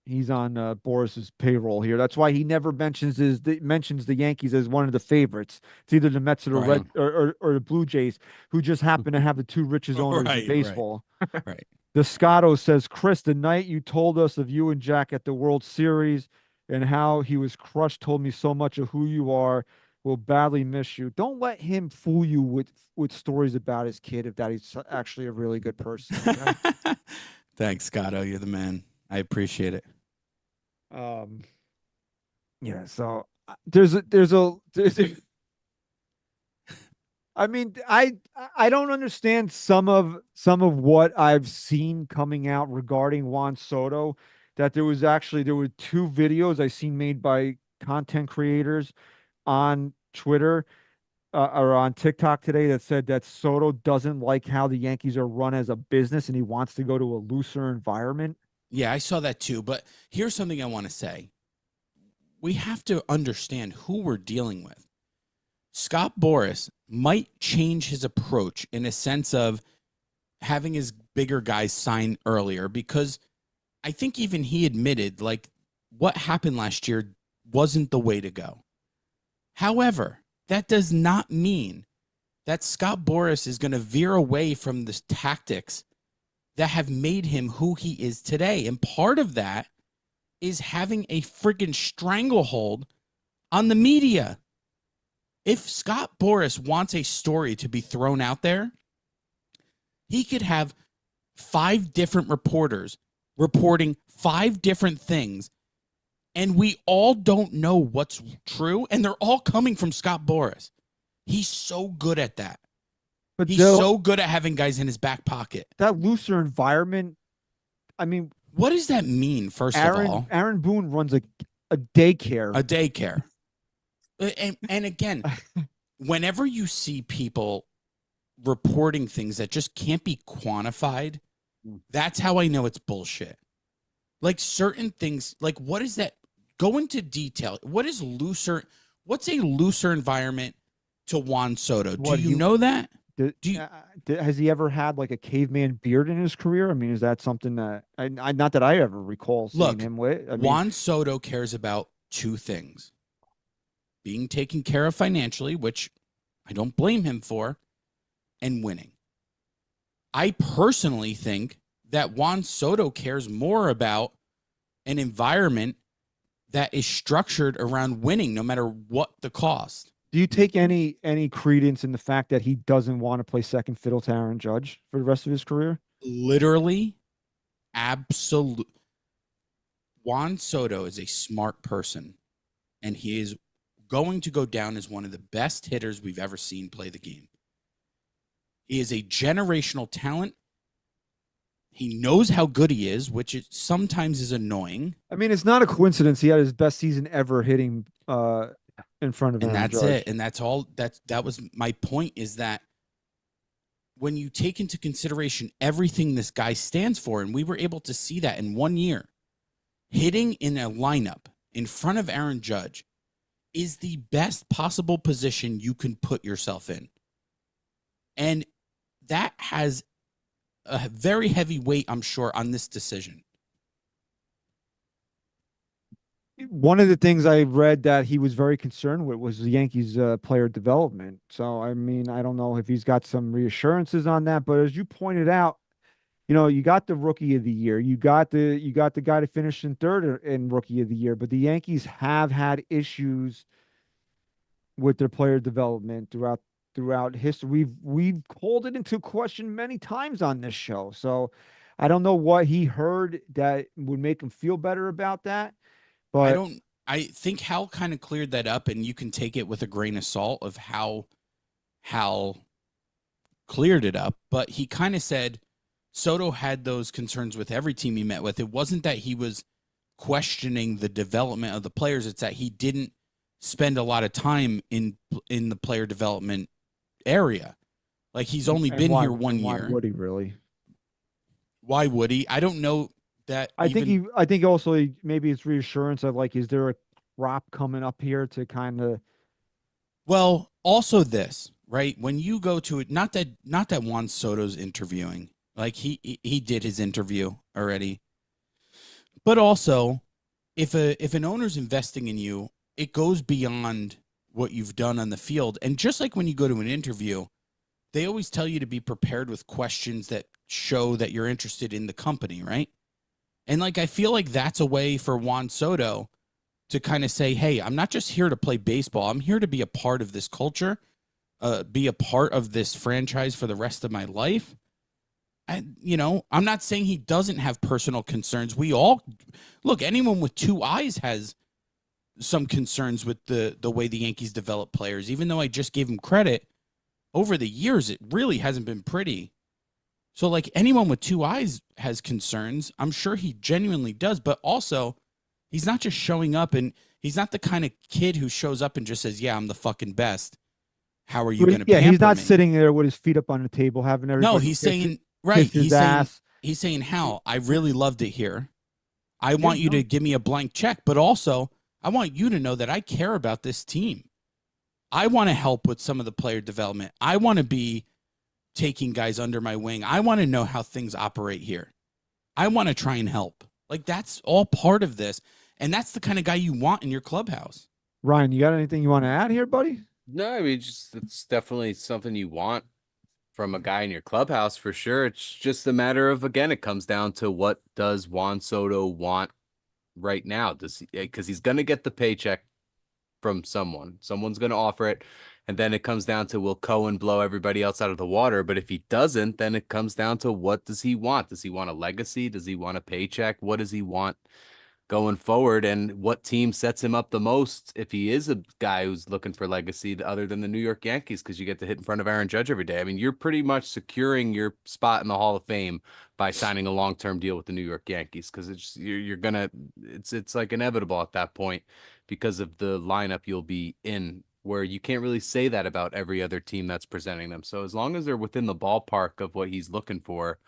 Boras's payroll here. That's why he never mentions the Yankees as one of the favorites. It's either the Mets or the Red or the Blue Jays, who just happen to have the two richest owners in baseball. Right. The Scotto says, Chris, the night you told us of you and Jack at the World Series and how he was crushed told me so much of who you are. Will badly miss you. Don't let him fool you with stories about his kid if that he's actually a really good person. Okay? Thanks, Scotto. You're the man. I appreciate it. Yeah. So there's a I mean, I don't understand some of what I've seen coming out regarding Juan Soto. That there were two videos I seen made by content creators on Twitter or on TikTok today that said that Soto doesn't like how the Yankees are run as a business and he wants to go to a looser environment. Yeah, I saw that too. But here's something I want to say. We have to understand who we're dealing with. Scott Boras might change his approach in a sense of having his bigger guys sign earlier, because I think even he admitted, like, what happened last year wasn't the way to go. However, that does not mean that Scott Boras is going to veer away from the tactics that have made him who he is today. And part of that is having a friggin' stranglehold on the media. If Scott Boras wants a story to be thrown out there, he could have 5 different reporters reporting 5 different things, and we all don't know what's true, and they're all coming from Scott Boras. He's so good at that. But he's so good at having guys in his back pocket. That looser environment, I mean... What does that mean, first of all? Aaron Boone runs a daycare. A daycare. And again, whenever you see people reporting things that just can't be quantified, that's how I know it's bullshit. Like certain things, like what is that? Go into detail. What's a looser environment to Juan Soto? Do you know that? Has he ever had like a caveman beard in his career? I mean, is that something that not that I ever recall seeing him with? Juan Soto cares about 2 things: being taken care of financially, which I don't blame him for, and winning. I personally think that Juan Soto cares more about an environment that is structured around winning, no matter what the cost. Do you take any credence in the fact that he doesn't want to play second fiddle to Aaron Judge for the rest of his career? Literally, absolute. Juan Soto is a smart person, and he is going to go down as one of the best hitters we've ever seen play the game. He is a generational talent. He knows how good he is, which sometimes is annoying. I mean, it's not a coincidence he had his best season ever hitting in front of him. And that's it. And that's all. That was my point, is that when you take into consideration everything this guy stands for, and we were able to see that in 1 year, hitting in a lineup in front of Aaron Judge is the best possible position you can put yourself in. And that has a very heavy weight, I'm sure, on this decision. One of the things I read that he was very concerned with was the Yankees player development. So, I mean, I don't know if he's got some reassurances on that, but as you pointed out, you got the rookie of the year, you got the guy to finish in third in rookie of the year, but the Yankees have had issues with their player development throughout history. We've called it into question many times on this show. So, I don't know what he heard that would make him feel better about that. But I think Hal kind of cleared that up, and you can take it with a grain of salt of how Hal cleared it up. But he kind of said Soto had those concerns with every team he met with. It wasn't that he was questioning the development of the players. It's that he didn't spend a lot of time in the player development area. Like, he's only been here 1 year. Why would he really? Why would he? I don't know. I think also maybe it's reassurance of, like, is there a crop coming up here to kind of. Well, also this, right? When you go to it, not that Juan Soto's interviewing, like he did his interview already, but also if an owner's investing in you, it goes beyond what you've done on the field. And just like when you go to an interview, they always tell you to be prepared with questions that show that you're interested in the company, right? And, like, I feel like that's a way for Juan Soto to kind of say, hey, I'm not just here to play baseball. I'm here to be a part of this culture, be a part of this franchise for the rest of my life. And, I'm not saying he doesn't have personal concerns. We all look, anyone with two eyes has some concerns with the way the Yankees develop players. Even though I just gave him credit, over the years, it really hasn't been pretty. So, like, anyone with two eyes has concerns. I'm sure he genuinely does, but also he's not just showing up, and he's not the kind of kid who shows up and just says, yeah, I'm the fucking best. How are you going to pamper he's not me? sitting there with his feet up on the table having everybody. No, he's saying, right. He's saying, Hal, I really loved it here. I want you to give me a blank check, but also I want you to know that I care about this team. I want to help with some of the player development. I want to be taking guys under my wing. I want to know how things operate here. I want to try and help. Like, that's all part of this. And that's the kind of guy you want in your clubhouse. Ryan, you got anything you want to add here, buddy? No, I mean, it's definitely something you want from a guy in your clubhouse for sure. It's just a matter of, again, it comes down to what does Juan Soto want right now? Because he's going to get the paycheck from someone. Someone's going to offer it. And then it comes down to, will Cohen blow everybody else out of the water? But if he doesn't, then it comes down to, what does he want? Does he want a legacy? Does he want a paycheck? What does he want going forward? And what team sets him up the most if he is a guy who's looking for legacy other than the New York Yankees? Because you get to hit in front of Aaron Judge every day. I mean, you're pretty much securing your spot in the Hall of Fame by signing a long-term deal with the New York Yankees, because it's like inevitable at that point because of the lineup you'll be in, where you can't really say that about every other team that's presenting them. So as long as they're within the ballpark of what he's looking for,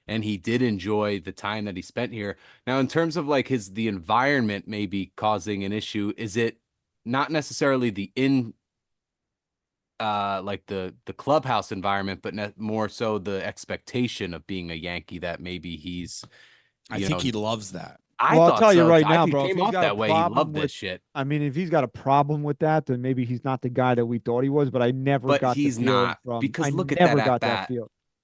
and he did enjoy the time that he spent here. Now, in terms of like the environment maybe causing an issue, is it not necessarily the clubhouse environment, but more so the expectation of being a Yankee that maybe he's, I think he loves that. I'll tell you right now, bro. He came off that way. He loved this shit. I mean, if he's got a problem with that, then maybe he's not the guy that we thought he was. But I never got the feeling from. Because look at that at bat.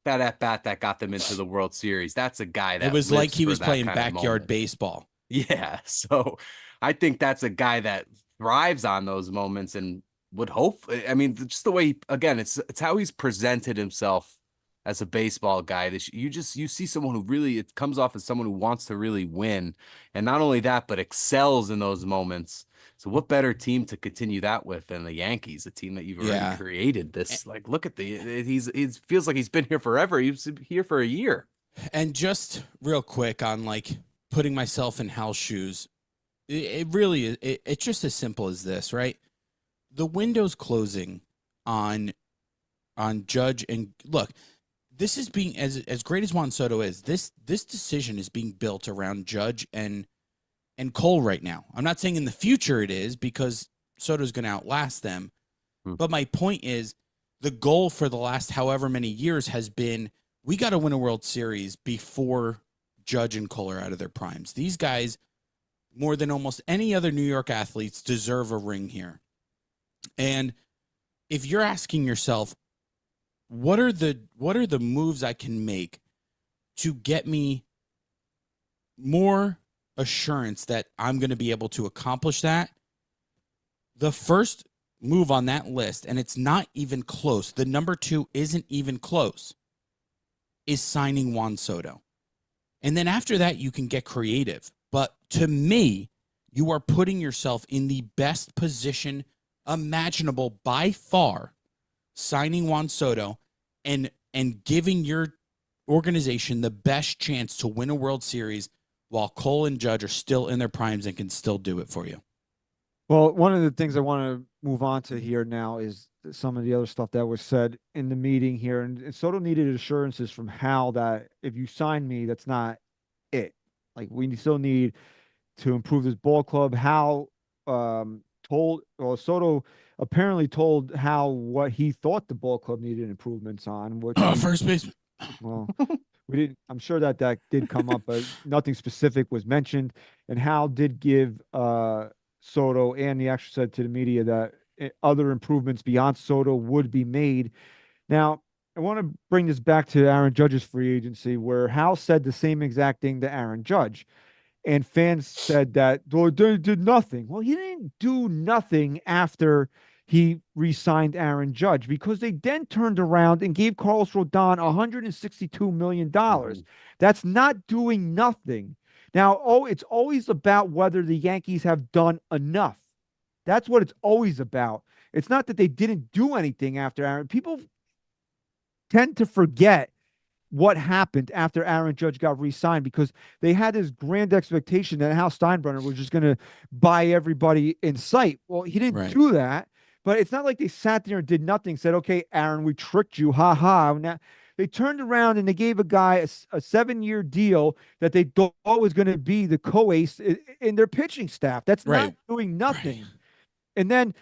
That at bat that got them into the World Series. That's a guy that it was like he was playing backyard baseball. Yeah. So I think that's a guy that thrives on those moments and would hope. I mean, just the way, again, it's how he's presented himself as a baseball guy. You see someone who really, it comes off as someone who wants to really win. And not only that, but excels in those moments. So what better team to continue that with than the Yankees, a team that you've already created this, like, look at he feels like he's been here forever. He was here for a year. And just real quick on, like, putting myself in Hal's shoes, it really is, it's just as simple as this, right? The window's closing on Judge, and look, this is being as great as Juan Soto is. This decision is being built around Judge and Cole right now. I'm not saying in the future it is, because Soto's going to outlast them. But my point is, the goal for the last however many years has been, we got to win a World Series before Judge and Cole are out of their primes. These guys, more than almost any other New York athletes, deserve a ring here. And if you're asking yourself, what are the moves I can make to get me more assurance that I'm going to be able to accomplish that? The first move on that list, and it's not even close, the number 2 isn't even close, is signing Juan Soto. And then after that, you can get creative. But to me, you are putting yourself in the best position imaginable by far, signing Juan Soto and giving your organization the best chance to win a World Series while Cole and Judge are still in their primes and can still do it for you. Well, one of the things I want to move on to here now is some of the other stuff that was said in the meeting here. And Soto needed assurances from Hal that if you sign me, that's not it. Like, we still need to improve this ball club. Hal Soto apparently told Hal what he thought the ball club needed improvements on. Which First baseman. well, we didn't. I'm sure that did come up, but nothing specific was mentioned. And Hal did give Soto, and he actually said to the media that other improvements beyond Soto would be made. Now, I want to bring this back to Aaron Judge's free agency, where Hal said the same exact thing to Aaron Judge. And fans said that they did nothing. Well, he didn't do nothing after he re-signed Aaron Judge, because they then turned around and gave Carlos Rodon $162 million. That's not doing nothing. Now, it's always about whether the Yankees have done enough. That's what it's always about. It's not that they didn't do anything after Aaron. People tend to forget what happened after Aaron Judge got re-signed, because they had this grand expectation that Hal Steinbrenner was just going to buy everybody in sight. Well, he didn't do that, but it's not like they sat there and did nothing, said, okay, Aaron, we tricked you. Ha ha. Now, they turned around and they gave a guy a 7-year deal that they thought was going to be the co-ace in their pitching staff. That's not doing nothing. And then,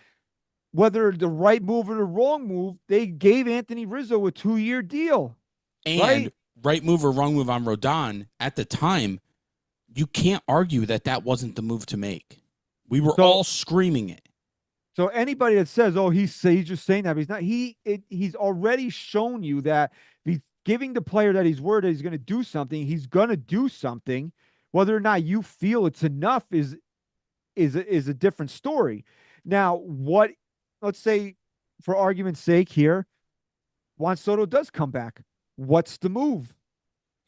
whether the right move or the wrong move, they gave Anthony Rizzo a 2-year deal. And right move or wrong move on Rodon, at the time, you can't argue that wasn't the move to make. We were all screaming it. So anybody that says, oh, he's just saying that, but he's not, he's already shown you that he's giving the player that he's word that he's going to do something. He's going to do something. Whether or not you feel it's enough is a different story. Now, let's say, for argument's sake here, Juan Soto does come back. What's the move?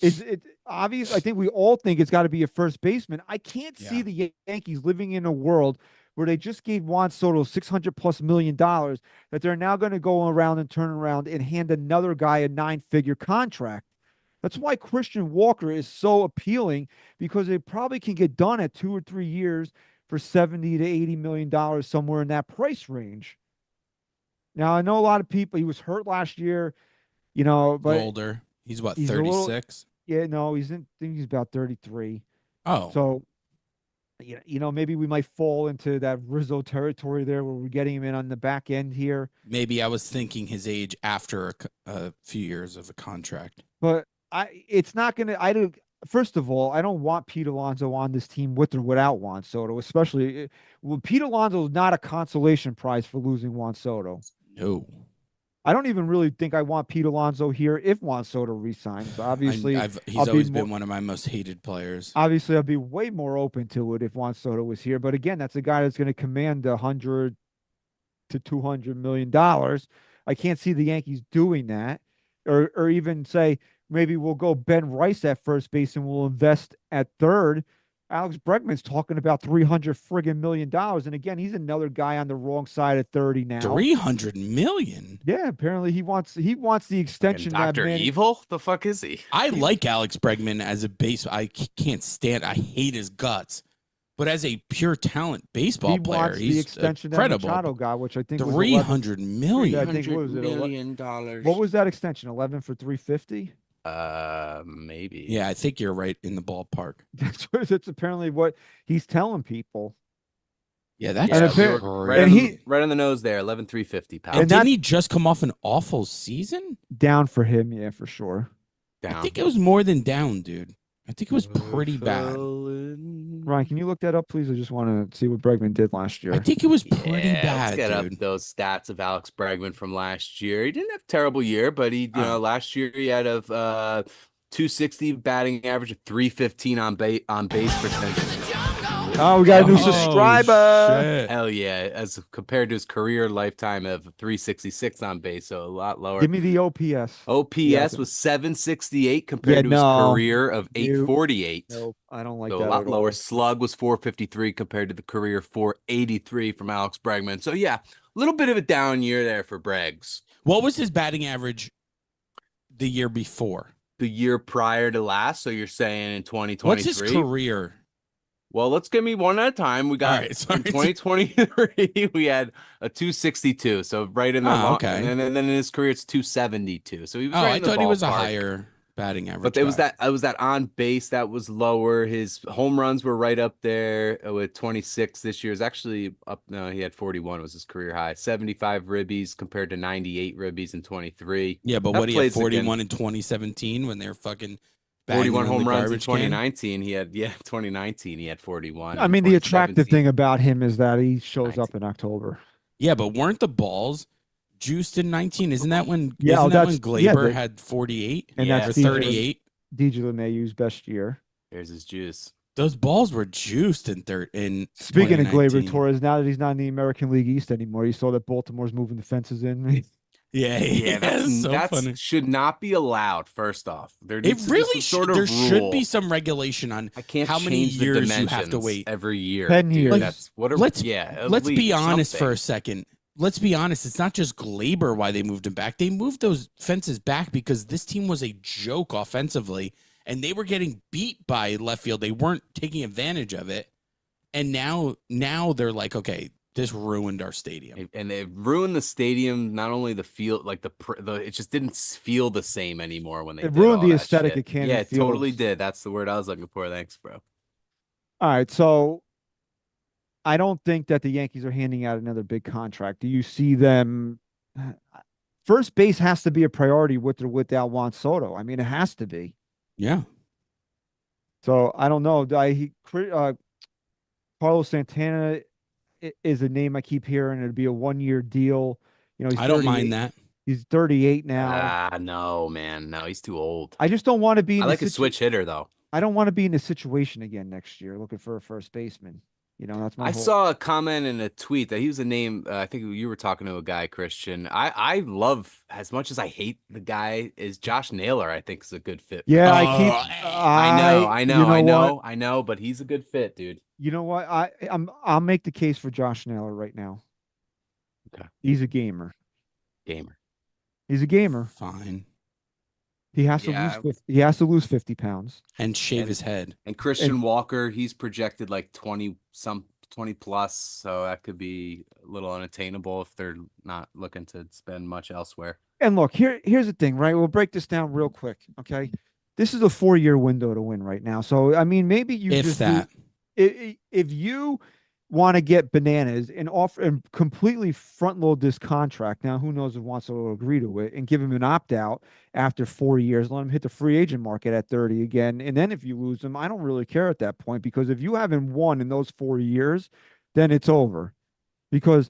Is it obvious? I think we all think it's got to be a first baseman. I can't see the Yankees living in a world where they just gave Juan Soto $600+ million that they're now going to go around and turn around and hand another guy a 9-figure contract. That's why Christian Walker is so appealing, because it probably can get done at 2 or 3 years for $70 to $80 million, somewhere in that price range. Now, I know a lot of people, he was hurt last year, but older. He's what, 36? Yeah, no, I think he's about 33. Oh. So, maybe we might fall into that Rizzo territory there, where we're getting him in on the back end here. Maybe I was thinking his age after a few years of a contract. But it's not going to, first of all, I don't want Pete Alonso on this team with or without Juan Soto, especially Pete Alonso is not a consolation prize for losing Juan Soto. No. I don't even really think I want Pete Alonso here if Juan Soto resigns. Obviously, he's always been one of my most hated players. Obviously, I'd be way more open to it if Juan Soto was here. But again, that's a guy that's going to command $100 to $200 million. I can't see the Yankees doing that, or even say maybe we'll go Ben Rice at first base and we'll invest at third. Alex Bregman's talking about $300 million, and again, he's another guy on the wrong side of 30 now. $300 million. Yeah, apparently he wants the extension. Dr. Evil, the fuck is he? I like Alex Bregman as a base. I can't stand. I hate his guts, but as a pure talent baseball He player, wants the he's extension that incredible. Machado got, which I think was 300 million. I think, what was it, $300 million. What was that extension? 11 for 350? Maybe. Yeah, I think you're right in the ballpark. That's apparently what he's telling people. Yeah, that's And we were apparent- great. right, and on, he- right on the nose there. 11,350 And pounds. And didn't that- he just come off an awful season? Down for him, yeah, for sure. I Down. think it was more than down, dude. I think it was pretty bad. Ryan, can you look that up, please? I just want to see what Bregman did last year. I think it was pretty Yeah, bad, let's get dude. up those stats of Alex Bregman from last year. He didn't have a terrible year, but he, last year he had a 260 batting average of 315 on base percentage. Oh, we got a new Oh, subscriber. shit. Hell yeah, as compared to his career lifetime of 366 on base, so a lot lower. Give me the OPS. OPS was 768 compared to his no. career of 848. Nope, I don't like So that a lot at lower. all. Slug was 453 compared to the career 483 from Alex Bregman. So yeah, a little bit of a down year there for Breggs. What was his batting average the year before? The year prior to last, so you're saying in 2023. What's his career? Well, let's give me one at a time. We got All right, sorry. in 2023, we had a 262, so right in the okay. and then in his career it's 272. So he was Oh, right I in the thought he was a ballpark. higher batting average. But it was guy. that on base that was lower. His home runs were right up there with 26 this year. Is actually up. No, he had 41 was his career high. 75 ribbies compared to 98 ribbies in 23. Yeah, but That what he had plays 41 in 2017 when they're fucking 41 home runs in garbage can? 2019. He had 2019 he had 41. I in mean, the attractive 2017. thing about him is that he shows up in October. Yeah, but weren't the balls juiced in 19? Isn't that when? Yeah, isn't that when that's- yeah, Glaber had 48 And Yeah, that's or DJ 38? DJ LeMayu's best year. Here's his juice. Those balls were juiced in Speaking of Glaber 2019. Torres, now that he's not in the American League East anymore, you saw that Baltimore's moving the fences in. Yeah, that's so funny. should not be allowed. First off, there It needs to be really some sort of there should rule. be some regulation on I can't how many change the years you have to dimensions wait. every year. 10 dude. years. Like, That's what. let's at let's be least honest something. for a second. Let's be honest. It's not just Glaber why they moved him back. They moved those fences back because this team was a joke offensively, and they were getting beat by left field. They weren't taking advantage of it, and now they're like, this ruined our stadium. And they've ruined the stadium. Not only the field, like the it just didn't feel the same anymore when they. It did ruined all the that aesthetic shit. of Cannon Yeah, it totally Fields. did. That's the word I was looking for. Thanks, bro. All right, so I don't think that the Yankees are handing out another big contract. Do you see them? First base has to be a priority with or without Juan Soto. I mean, it has to be. Yeah, So I don't know. Carlos Santana is a name I keep hearing. It'd be a 1-year deal. You know, he's I don't 38 mind that. He's 38 now. No, man, no, he's too old. I just don't want to be. In I the like a switch hitter though. I don't want to be in this situation again next year, looking for a first baseman. You know, that's my. I whole- saw a comment in a tweet that he was a name. I think you were talking to a guy, Christian. I love, as much as I hate the guy, is Josh Naylor. I think is a good fit. Yeah, I Oh, keep. I know, but he's a good fit, dude. You know what? I'll make the case for Josh Naylor right now. Okay. He's a gamer. Gamer. He's a gamer. Fine. He has to Yeah. lose. He has to lose 50 pounds. And shave And- his head. And Christian Walker, he's projected like 20 plus, so that could be a little unattainable if they're not looking to spend much elsewhere. And look, here's the thing, right? We'll break this down real quick, okay? This is a 4-year window to win right now. So I mean, maybe you If just that. if you want to get bananas and offer and completely front load this contract. Now, who knows if wants to agree to it and give him an opt out after 4 years, let him hit the free agent market at 30 again. And then if you lose him, I don't really care at that point, because if you haven't won in those 4 years, then it's over, because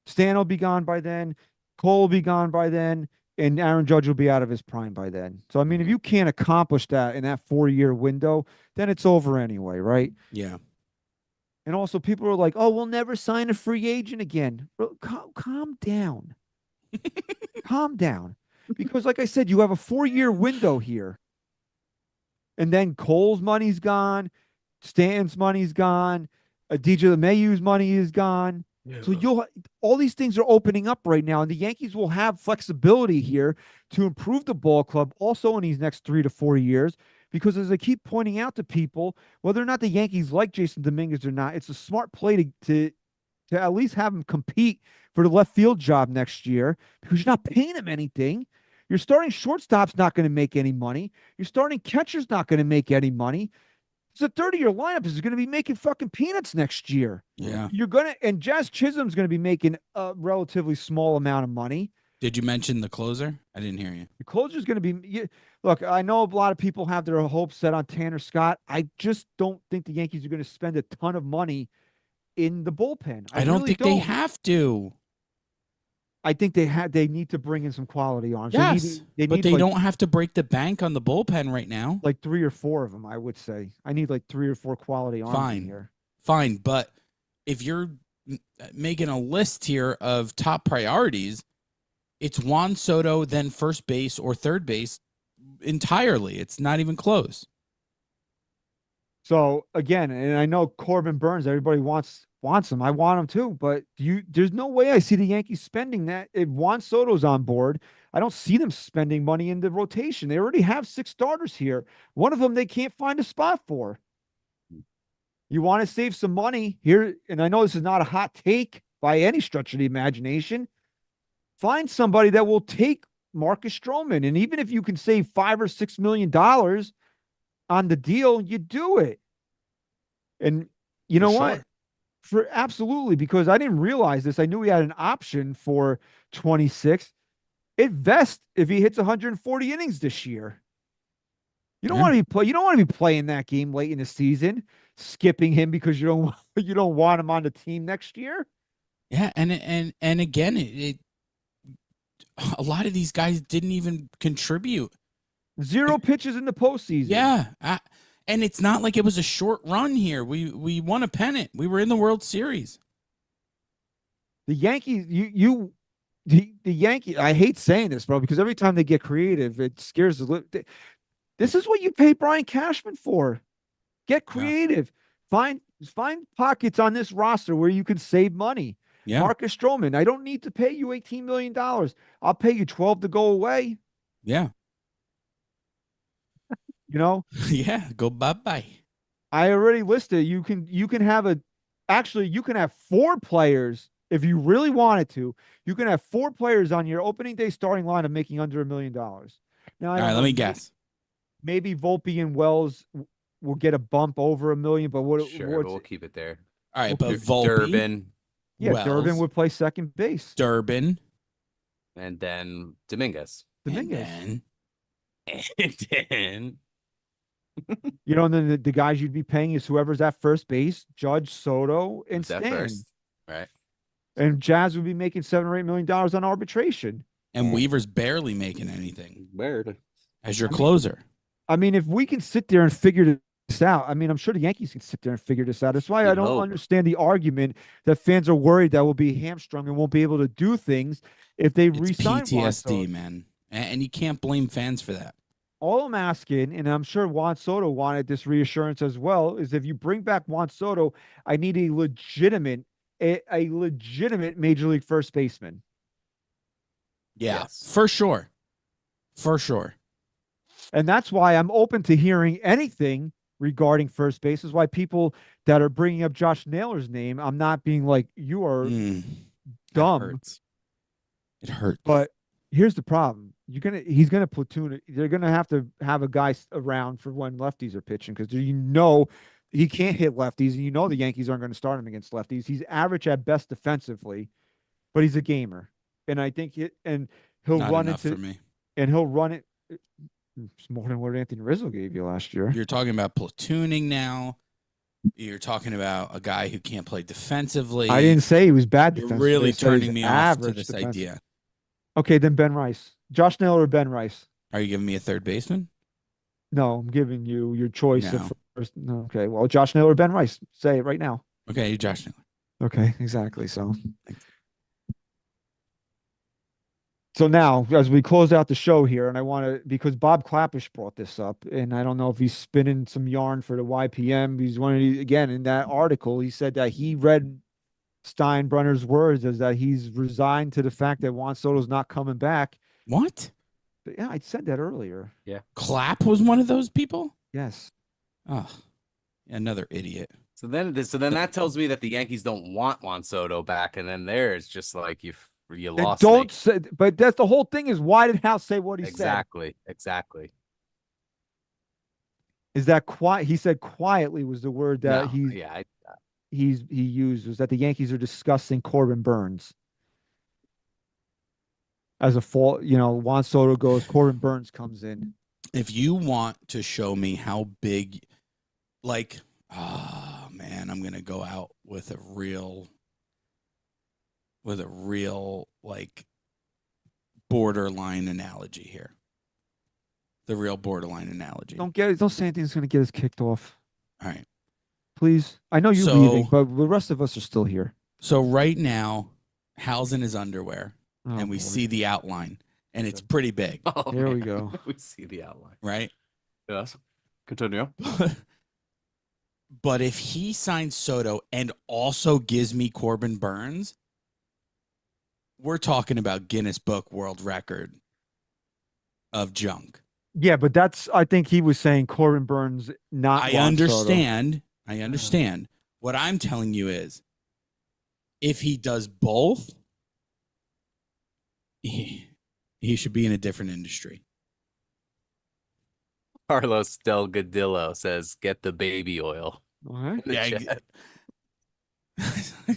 Stan will be gone by then, Cole will be gone by then, and Aaron Judge will be out of his prime by then. So, I mean, if you can't accomplish that in that 4-year window, then it's over anyway, right? Yeah. And also, people are like, "Oh, we'll never sign a free agent again." Bro, calm down, calm down, because, like I said, you have a 4-year window here, and then Cole's money's gone, Stanton's money's gone, DJ LeMayu's money is gone. So all these things are opening up right now, and the Yankees will have flexibility here to improve the ball club also in these next 3 to 4 years, because as I keep pointing out to people, whether or not the Yankees like Jason Dominguez or not, it's a smart play to at least have him compete for the left field job next year because you're not paying him anything. Your starting shortstop's not going to make any money. Your starting catcher's not going to make any money. It's a 30-year lineup is going to be making fucking peanuts next year. Yeah. You're going to, and Jazz Chisholm's going to be making a relatively small amount of money. Did you mention the closer? I didn't hear you. The closer's going to be, look, I know a lot of people have their hopes set on Tanner Scott. I just don't think the Yankees are going to spend a ton of money in the bullpen. I don't really think they have to. I think they need to bring in some quality arms. Yes, they but need they like, don't have to break the bank on the bullpen right now. like 3 or 4 of them, I would say. I need like 3 or 4 quality arms in here. Fine, but if you're making a list here of top priorities, it's Juan Soto, then first base or third base entirely. It's not even close. So again, and I know Corbin Burns, everybody wants him. I want him too, but there's no way I see the Yankees spending that. If Juan Soto's on board, I don't see them spending money in the rotation. They already have 6 starters here. One of them they can't find a spot for. You want to save some money here, and I know this is not a hot take by any stretch of the imagination. Find somebody that will take Marcus Stroman, and even if you can save $5 or $6 million on the deal, you do it. And you know what? For absolutely, because I didn't realize this. I knew he had an option for 26. It vests if he hits 140 innings this year. You don't want to be playing that game late in the season, skipping him because you don't want him on the team next year. Yeah, and again, a lot of these guys didn't even contribute. 0 pitches in the postseason. Yeah, and it's not like it was a short run here. We won a pennant. We were in the World Series. The Yankees, the Yankees. I hate saying this, bro, because every time they get creative, it scares the. This is what you pay Brian Cashman for. Get creative. Yeah. Find pockets on this roster where you can save money. Yeah. Marcus Stroman, I don't need to pay you $18 million. I'll pay you 12 to go away. Yeah. Yeah, go bye-bye. I already listed. You can have you can have 4 players if you really wanted to. You can have 4 players on your opening day starting lineup making under $1 million. Now, all right, let me guess. Maybe Volpe and Wells will get a bump over $1 million, but we'll keep it there. All right, but Volpe, Durbin, Wells, Durbin would play second base. Durbin, and then Dominguez. And then and then the guys you'd be paying is whoever's at first base, Judge, Soto, and Stan. Right. And Jazz would be making $7 or $8 million on arbitration. And Weaver's barely making anything. Weird. As your closer. I mean, if we can sit there and figure this out, I mean, I'm sure the Yankees can sit there and figure this out. That's why I don't understand the argument that fans are worried that we'll be hamstrung and won't be able to do things if they re-sign PTSD, man. And you can't blame fans for that. All I'm asking, and I'm sure Juan Soto wanted this reassurance as well, is if you bring back Juan Soto, I need a legitimate major league first baseman. Yeah, yes. For sure. And that's why I'm open to hearing anything regarding first base. Is why people that are bringing up Josh Naylor's name, I'm not being like, you are dumb. It hurts. But here's the problem. He's gonna platoon. They're gonna have to have a guy around for when lefties are pitching because he can't hit lefties, and the Yankees aren't going to start him against lefties. He's average at best defensively, but he's a gamer, and I think he'll Not run enough into for me. and he'll run it. It's more than what Anthony Rizzo gave you last year. You're talking about platooning now. You're talking about a guy who can't play defensively. I didn't say he was bad defensively. You're really turning me off to this idea. Okay, then Ben Rice. Josh Naylor or Ben Rice? Are you giving me a third baseman? No, I'm giving you your choice of first. No, okay, well, Josh Naylor or Ben Rice. Say it right now. Okay, Josh Naylor. Okay, exactly. So now, as we close out the show here, and I want to, because Bob Clappish brought this up, and I don't know if he's spinning some yarn for the YPM. He's one of the, again, in that article, he said that he read Steinbrenner's words as that he's resigned to the fact that Juan Soto's not coming back. What? But yeah, I said that earlier. Yeah. Clapp was one of those people? Yes. Oh, another idiot. So then that tells me that the Yankees don't want Juan Soto back, and then there's just like you Then lost don't me. say, but that's the whole thing is why did Hal say what he said? Exactly. Is that quiet? He said quietly was the word that No, yeah, he used, was that the Yankees are discussing Corbin Burns as a fall. Juan Soto goes, Corbin Burns comes in. If you want to show me how big, like, oh man, I'm gonna go out with a real like borderline analogy here. The real borderline analogy. Don't say anything that's going to get us kicked off. All right. Please. I know you're leaving, but the rest of us are still here. So right now, Hal's in his underwear, and we boy. see the outline, and it's pretty big, Oh, Here we man. go. We see the outline. right? Yes. Continue. But if he signs Soto and also gives me Corbin Burns, we're talking about Guinness Book World Record of junk. Yeah, but I think he was saying Corbin Burns, not I Juan understand. Soto. I understand. What I'm telling you is, if he does both, he should be in a different industry. Carlos Delgadillo says, "Get the baby oil." Okay. in the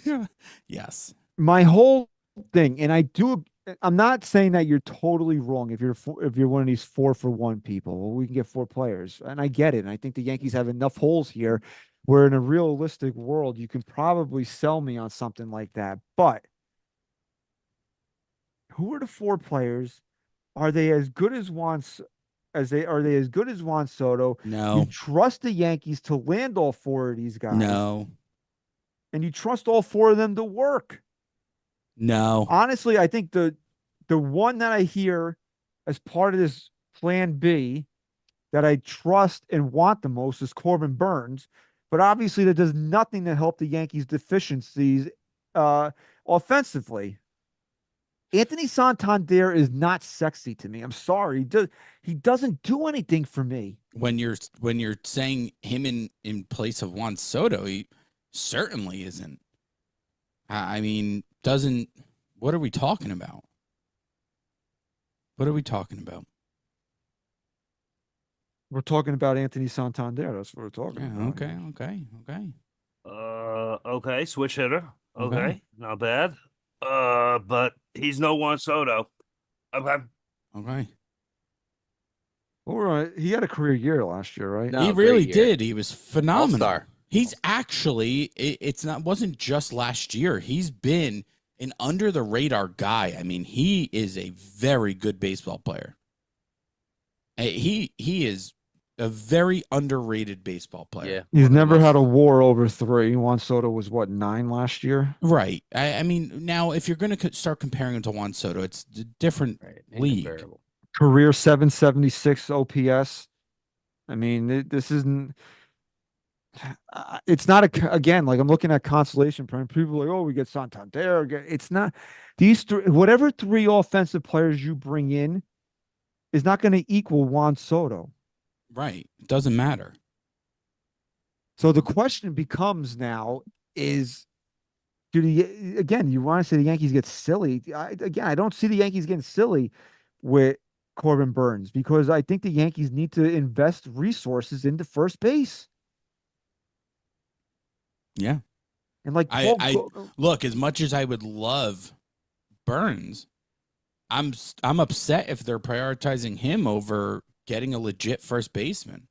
chat. Yes. My whole thing, and I'm not saying that you're totally wrong if you're one of these 4-for-1 people. Well, we can get 4 players, and I get it. And I think the Yankees have enough holes here where in a realistic world you can probably sell me on something like that. But who are the 4 players? Are they as good as Juan Soto? No. You trust the Yankees to land all 4 of these guys. No. And you trust all 4 of them to work. No. Honestly, I think the one that I hear as part of this plan B that I trust and want the most is Corbin Burns. But obviously that does nothing to help the Yankees' deficiencies offensively. Anthony Santander is not sexy to me. I'm sorry. He doesn't do anything for me. When you're saying him in place of Juan Soto, he certainly isn't. I mean, what are we talking about? What are we talking about? We're talking about Anthony Santander. That's what we're talking about. Okay. Okay, switch hitter. Okay. Okay, not bad. But he's no Juan Soto. Okay. Okay. All right. He had a career year last year, right? No, He great really year. did. He was phenomenal. All-star. He's actually, wasn't just last year. He's been an under the radar guy. I mean, he is a very good baseball player. He is a very underrated baseball player. Yeah. He's never had a WAR over 3. Juan Soto was what, 9 last year? Right. I mean, now if you're going to start comparing him to Juan Soto, it's a different Right. league. Incomparable. Career 776 OPS. I mean, this isn't. It's not again, like I'm looking at consolation prize. People are like, oh, we get Santander. It's not these 3. Whatever 3 offensive players you bring in is not going to equal Juan Soto. Right. It doesn't matter. So the question becomes now is, you want to say the Yankees get silly? I don't see the Yankees getting silly with Corbin Burns because I think the Yankees need to invest resources into first base. Yeah. And like Look, as much as I would love Burns, I'm upset if they're prioritizing him over getting a legit first baseman.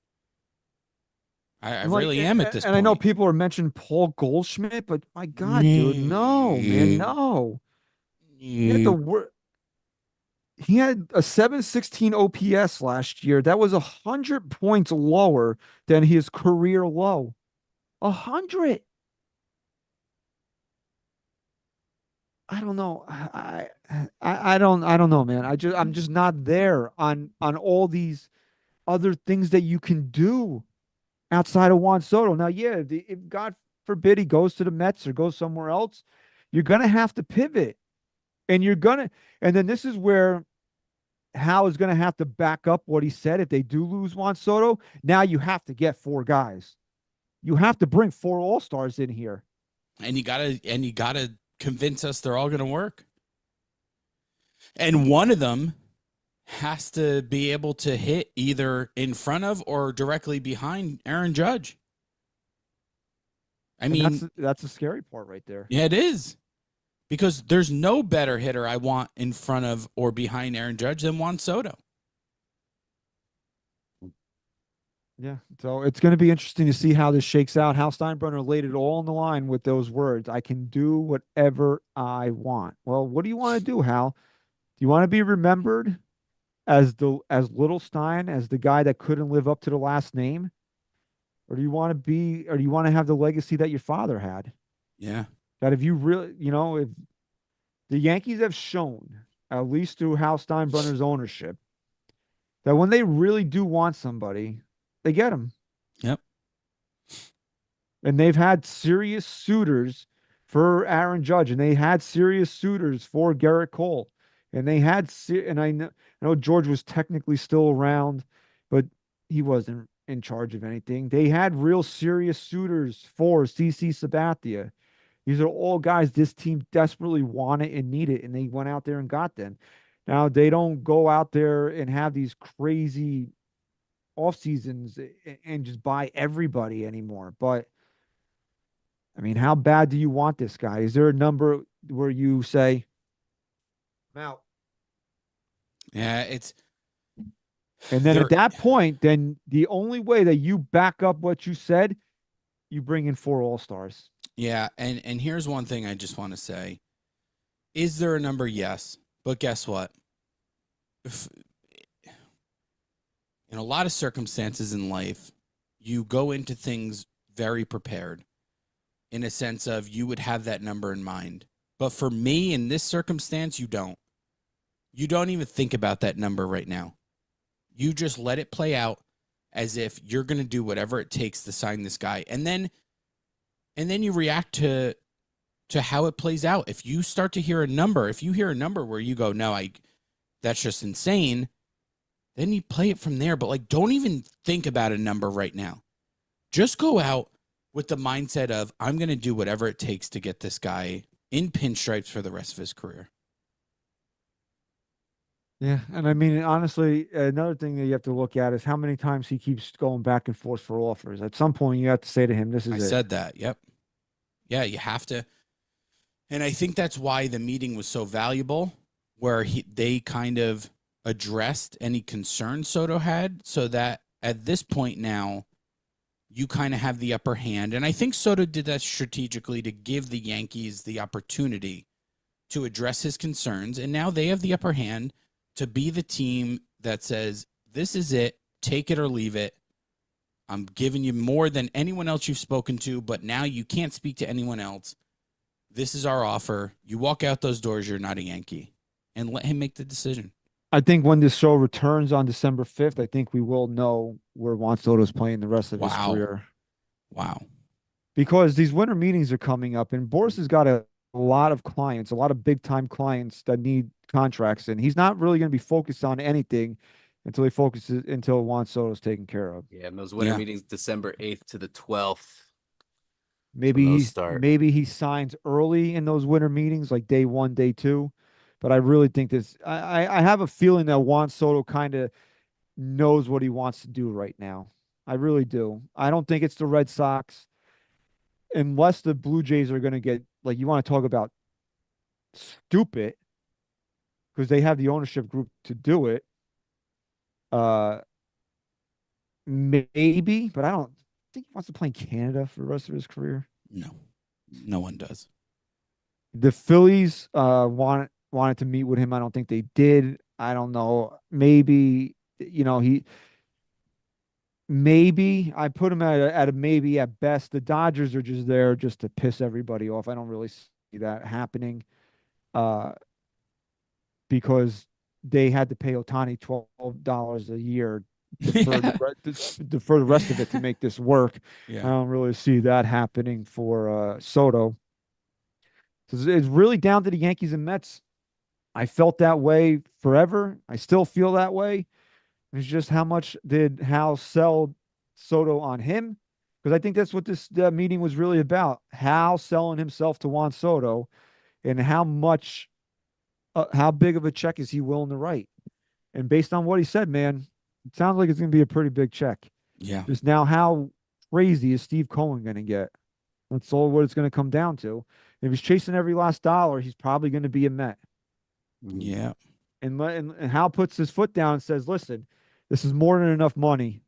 I really am at this point. And I know people are mentioning Paul Goldschmidt, but my God, dude, no, man, no. He had a 716 OPS last year. That was 100 points lower than his career low. 100. I don't know. I don't know, man. I'm just not there on all these other things that you can do outside of Juan Soto. Now, yeah, if God forbid he goes to the Mets or goes somewhere else, you're gonna have to pivot, and then this is where Hal is going to have to back up what he said if they do lose Juan Soto. Now you have to get 4 guys. You have to bring 4 all-stars in here. And you gotta convince us they're all gonna work. And one of them has to be able to hit either in front of or directly behind Aaron Judge. I mean, that's the scary part right there. Yeah, it is. Because there's no better hitter I want in front of or behind Aaron Judge than Juan Soto. Yeah, so it's going to be interesting to see how this shakes out. Hal Steinbrenner laid it all on the line with those words. I can do whatever I want. Well, what do you want to do, Hal? Do you want to be remembered as Little Stein, as the guy that couldn't live up to the last name? Or do you want to have the legacy that your father had? Yeah. That if you really, if the Yankees have shown, at least through Hal Steinbrenner's ownership, that when they really do want somebody, they get them. Yep. And they've had serious suitors for Aaron Judge, and they had serious suitors for Garrett Cole, and they had, and I know George was technically still around, but he wasn't in charge of anything. They had real serious suitors for CC Sabathia. These are all guys this team desperately wanted and needed, and they went out there and got them. Now, they don't go out there and have these crazy off seasons and just buy everybody anymore. But I mean, how bad do you want this guy? Is there a number where you say, I'm out? Yeah, it's. And then at that point, then the only way that you back up what you said, you bring in 4 all-stars. Yeah, and here's one thing I just want to say. Is there a number? Yes. But guess what? In a lot of circumstances in life, you go into things very prepared in a sense of you would have that number in mind. But for me, in this circumstance, you don't. You don't even think about that number right now. You just let it play out as if you're going to do whatever it takes to sign this guy. And then you react to how it plays out. If you start to hear a number, if you hear a number where you go, no, that's just insane, then you play it from there. But like, don't even think about a number right now. Just go out with the mindset of, I'm going to do whatever it takes to get this guy in pinstripes for the rest of his career. Yeah, and I mean, honestly, another thing that you have to look at is how many times he keeps going back and forth for offers. At some point, you have to say to him, this is it. I said that, yep. Yeah, you have to. And I think that's why the meeting was so valuable, where they kind of addressed any concerns Soto had, so that at this point now, you kind of have the upper hand. And I think Soto did that strategically to give the Yankees the opportunity to address his concerns. And now they have the upper hand to be the team that says, this is it, take it or leave it. I'm giving you more than anyone else you've spoken to, but now you can't speak to anyone else. This is our offer. You walk out those doors, you're not a Yankee. And let him make the decision. I think when this show returns on December 5th, I think we will know where Juan Soto's playing the rest of his career. Wow. Because these winter meetings are coming up, and Boras has got a lot of clients, a lot of big-time clients that need contracts, and he's not really going to be focused on anything until Juan Soto's taken care of. Yeah, and those winter meetings, December 8th to the 12th. Maybe he signs early in those winter meetings, like day 1, day 2. But I really think I have a feeling that Juan Soto kind of knows what he wants to do right now. I really do. I don't think it's the Red Sox, unless the Blue Jays are going to get, like, you want to talk about stupid, because they have the ownership group to do it. Maybe, but I don't think he wants to play in Canada for the rest of his career. No one does. The Phillies wanted to meet with him. I don't think they did. I don't know. Maybe, maybe I put him at a maybe at best. The Dodgers are just there just to piss everybody off. I don't really see that happening, because they had to pay Ohtani $12 a year for the rest of it to make this work. Yeah. I don't really see that happening for Soto. So it's really down to the Yankees and Mets I felt that way forever. I still feel that way. It's just how much did Hal sell Soto on him? Because I think that's what this meeting was really about. Hal selling himself to Juan Soto, and how big of a check is he willing to write? And based on what he said, man, it sounds like it's going to be a pretty big check. Yeah. Just now, how crazy is Steve Cohen going to get? That's all what it's going to come down to. If he's chasing every last dollar, he's probably going to be a Met. Yeah. And Hal puts his foot down and says, listen, this is more than enough money.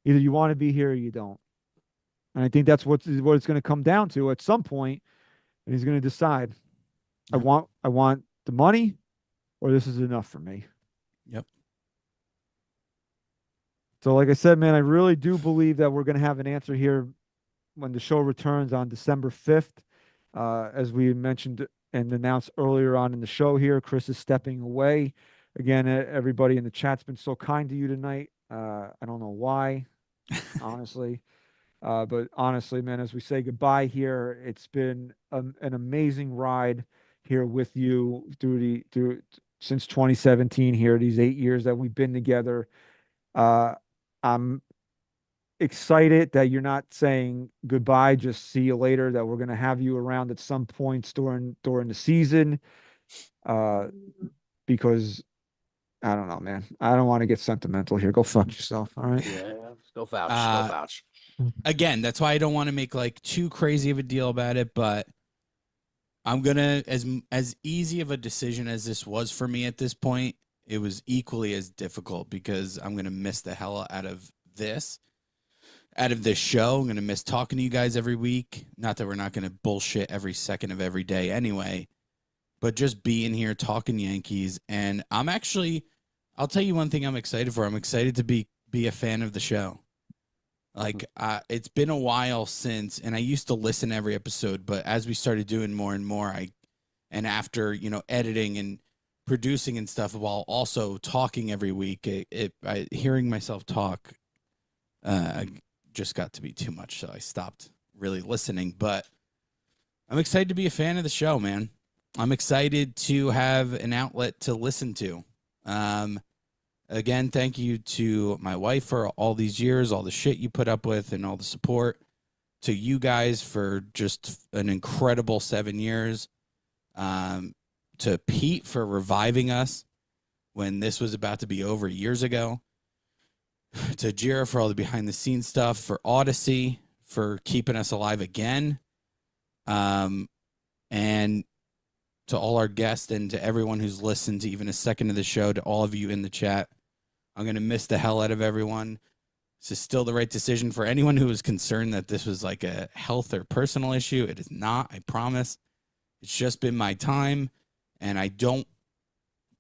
Either you want to be here or you don't. And I think that's what it's going to come down to at some point. And he's going to decide, I want the money, or this is enough for me. Yep. So, like I said, man, I really do believe that we're going to have an answer here when the show returns on December 5th. As we mentioned and announced earlier on in the show here, Chris is stepping away. Again, everybody in the chat's been so kind to you tonight. I don't know why, honestly. But honestly, man, as we say goodbye here, it's been an amazing ride here with you since 2017 here, these 8 years that we've been together. I'm excited that you're not saying goodbye, just see you later, that we're going to have you around at some points during the season. Because I don't know, man. I don't want to get sentimental here. Go fuck yourself. All right. Yeah, go vouch. Uh, Go vouch. Again, that's why I don't want to make like too crazy of a deal about it, but I'm gonna, as easy of a decision as this was for me at this point, it was equally as difficult because I'm gonna miss the hell out of this show. I'm gonna miss talking to you guys every week. Not that we're not gonna bullshit every second of every day anyway, but just being here talking Yankees. And I'll tell you one thing I'm excited for. I'm excited to be a fan of the show. Like, it's been a while since, and I used to listen every episode, but as we started doing more and more, and after, editing and producing and stuff while also talking every week, hearing myself talk just got to be too much. So I stopped really listening, but I'm excited to be a fan of the show, man. I'm excited to have an outlet to listen to. Again, thank you to my wife for all these years, all the shit you put up with and all the support. To you guys for just an incredible 7 years. To Pete for reviving us when this was about to be over years ago. To Jira for all the behind the scenes stuff. For Odyssey for keeping us alive again. And to all our guests and to everyone who's listened to even a second of the show, to all of you in the chat. I'm going to miss the hell out of everyone. This is still the right decision. For anyone who was concerned that this was like a health or personal issue, it is not, I promise. It's just been my time. And I don't,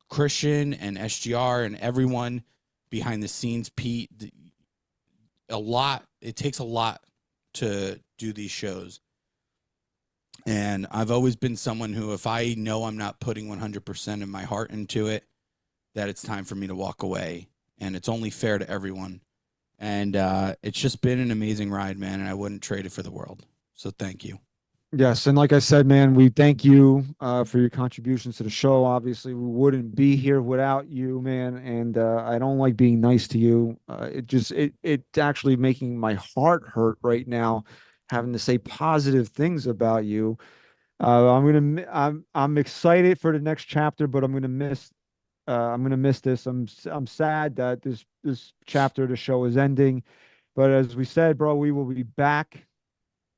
Christian and SGR and everyone behind the scenes, Pete, it takes a lot to do these shows. And I've always been someone who, if I know I'm not putting 100% of my heart into it, that it's time for me to walk away. And it's only fair to everyone. And it's just been an amazing ride, man. And I wouldn't trade it for the world. So thank you. Yes. And like I said, man, we thank you for your contributions to the show. Obviously, we wouldn't be here without you, man. And I don't like being nice to you. It's actually making my heart hurt right now, having to say positive things about you. I'm excited for the next chapter, but I'm gonna miss this. I'm sad that this chapter of the show is ending. But as we said, bro, we will be back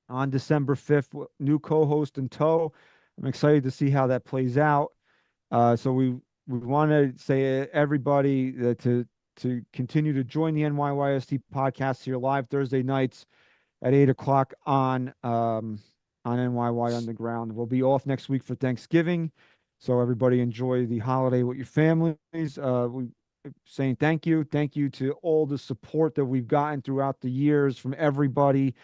on December 5th, new co-host in tow. I'm excited to see how that plays out. So we want to say everybody that to continue to join the NYYST podcast here live Thursday nights at 8 o'clock on NYY Underground. We'll be off next week for Thanksgiving. So everybody enjoy the holiday with your families. We saying thank you to all the support that we've gotten throughout the years from everybody.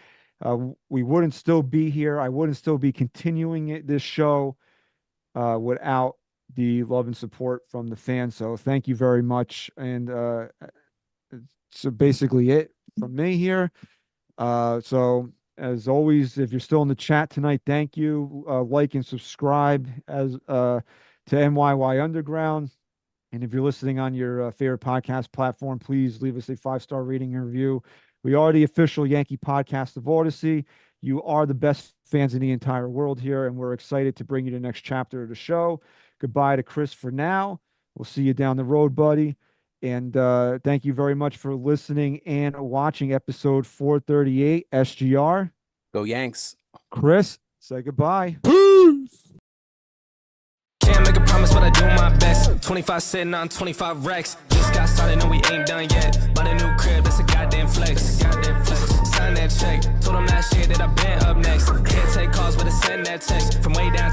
We wouldn't still be here. I wouldn't still be continuing this show without the love and support from the fans. So thank you very much. And so basically it from me here. So as always, if you're still in the chat tonight, thank you. Like and subscribe as to NYY Underground. And if you're listening on your favorite podcast platform, please leave us a 5-star rating and review. We are the official Yankee podcast of Odyssey. You are the best fans in the entire world here, and we're excited to bring you the next chapter of the show. Goodbye to Chris for now. We'll see you down the road, buddy. And thank you very much for listening and watching episode 438 SGR. Go Yanks. Chris, say goodbye. Can't make a promise, but I do my best. 25 sitting on 25 racks. Just got started, no, we ain't done yet. Bought a new crib, that's a goddamn flex. Sign that check. Told them last year that I been up next. Can't take calls, but I send that text. From way down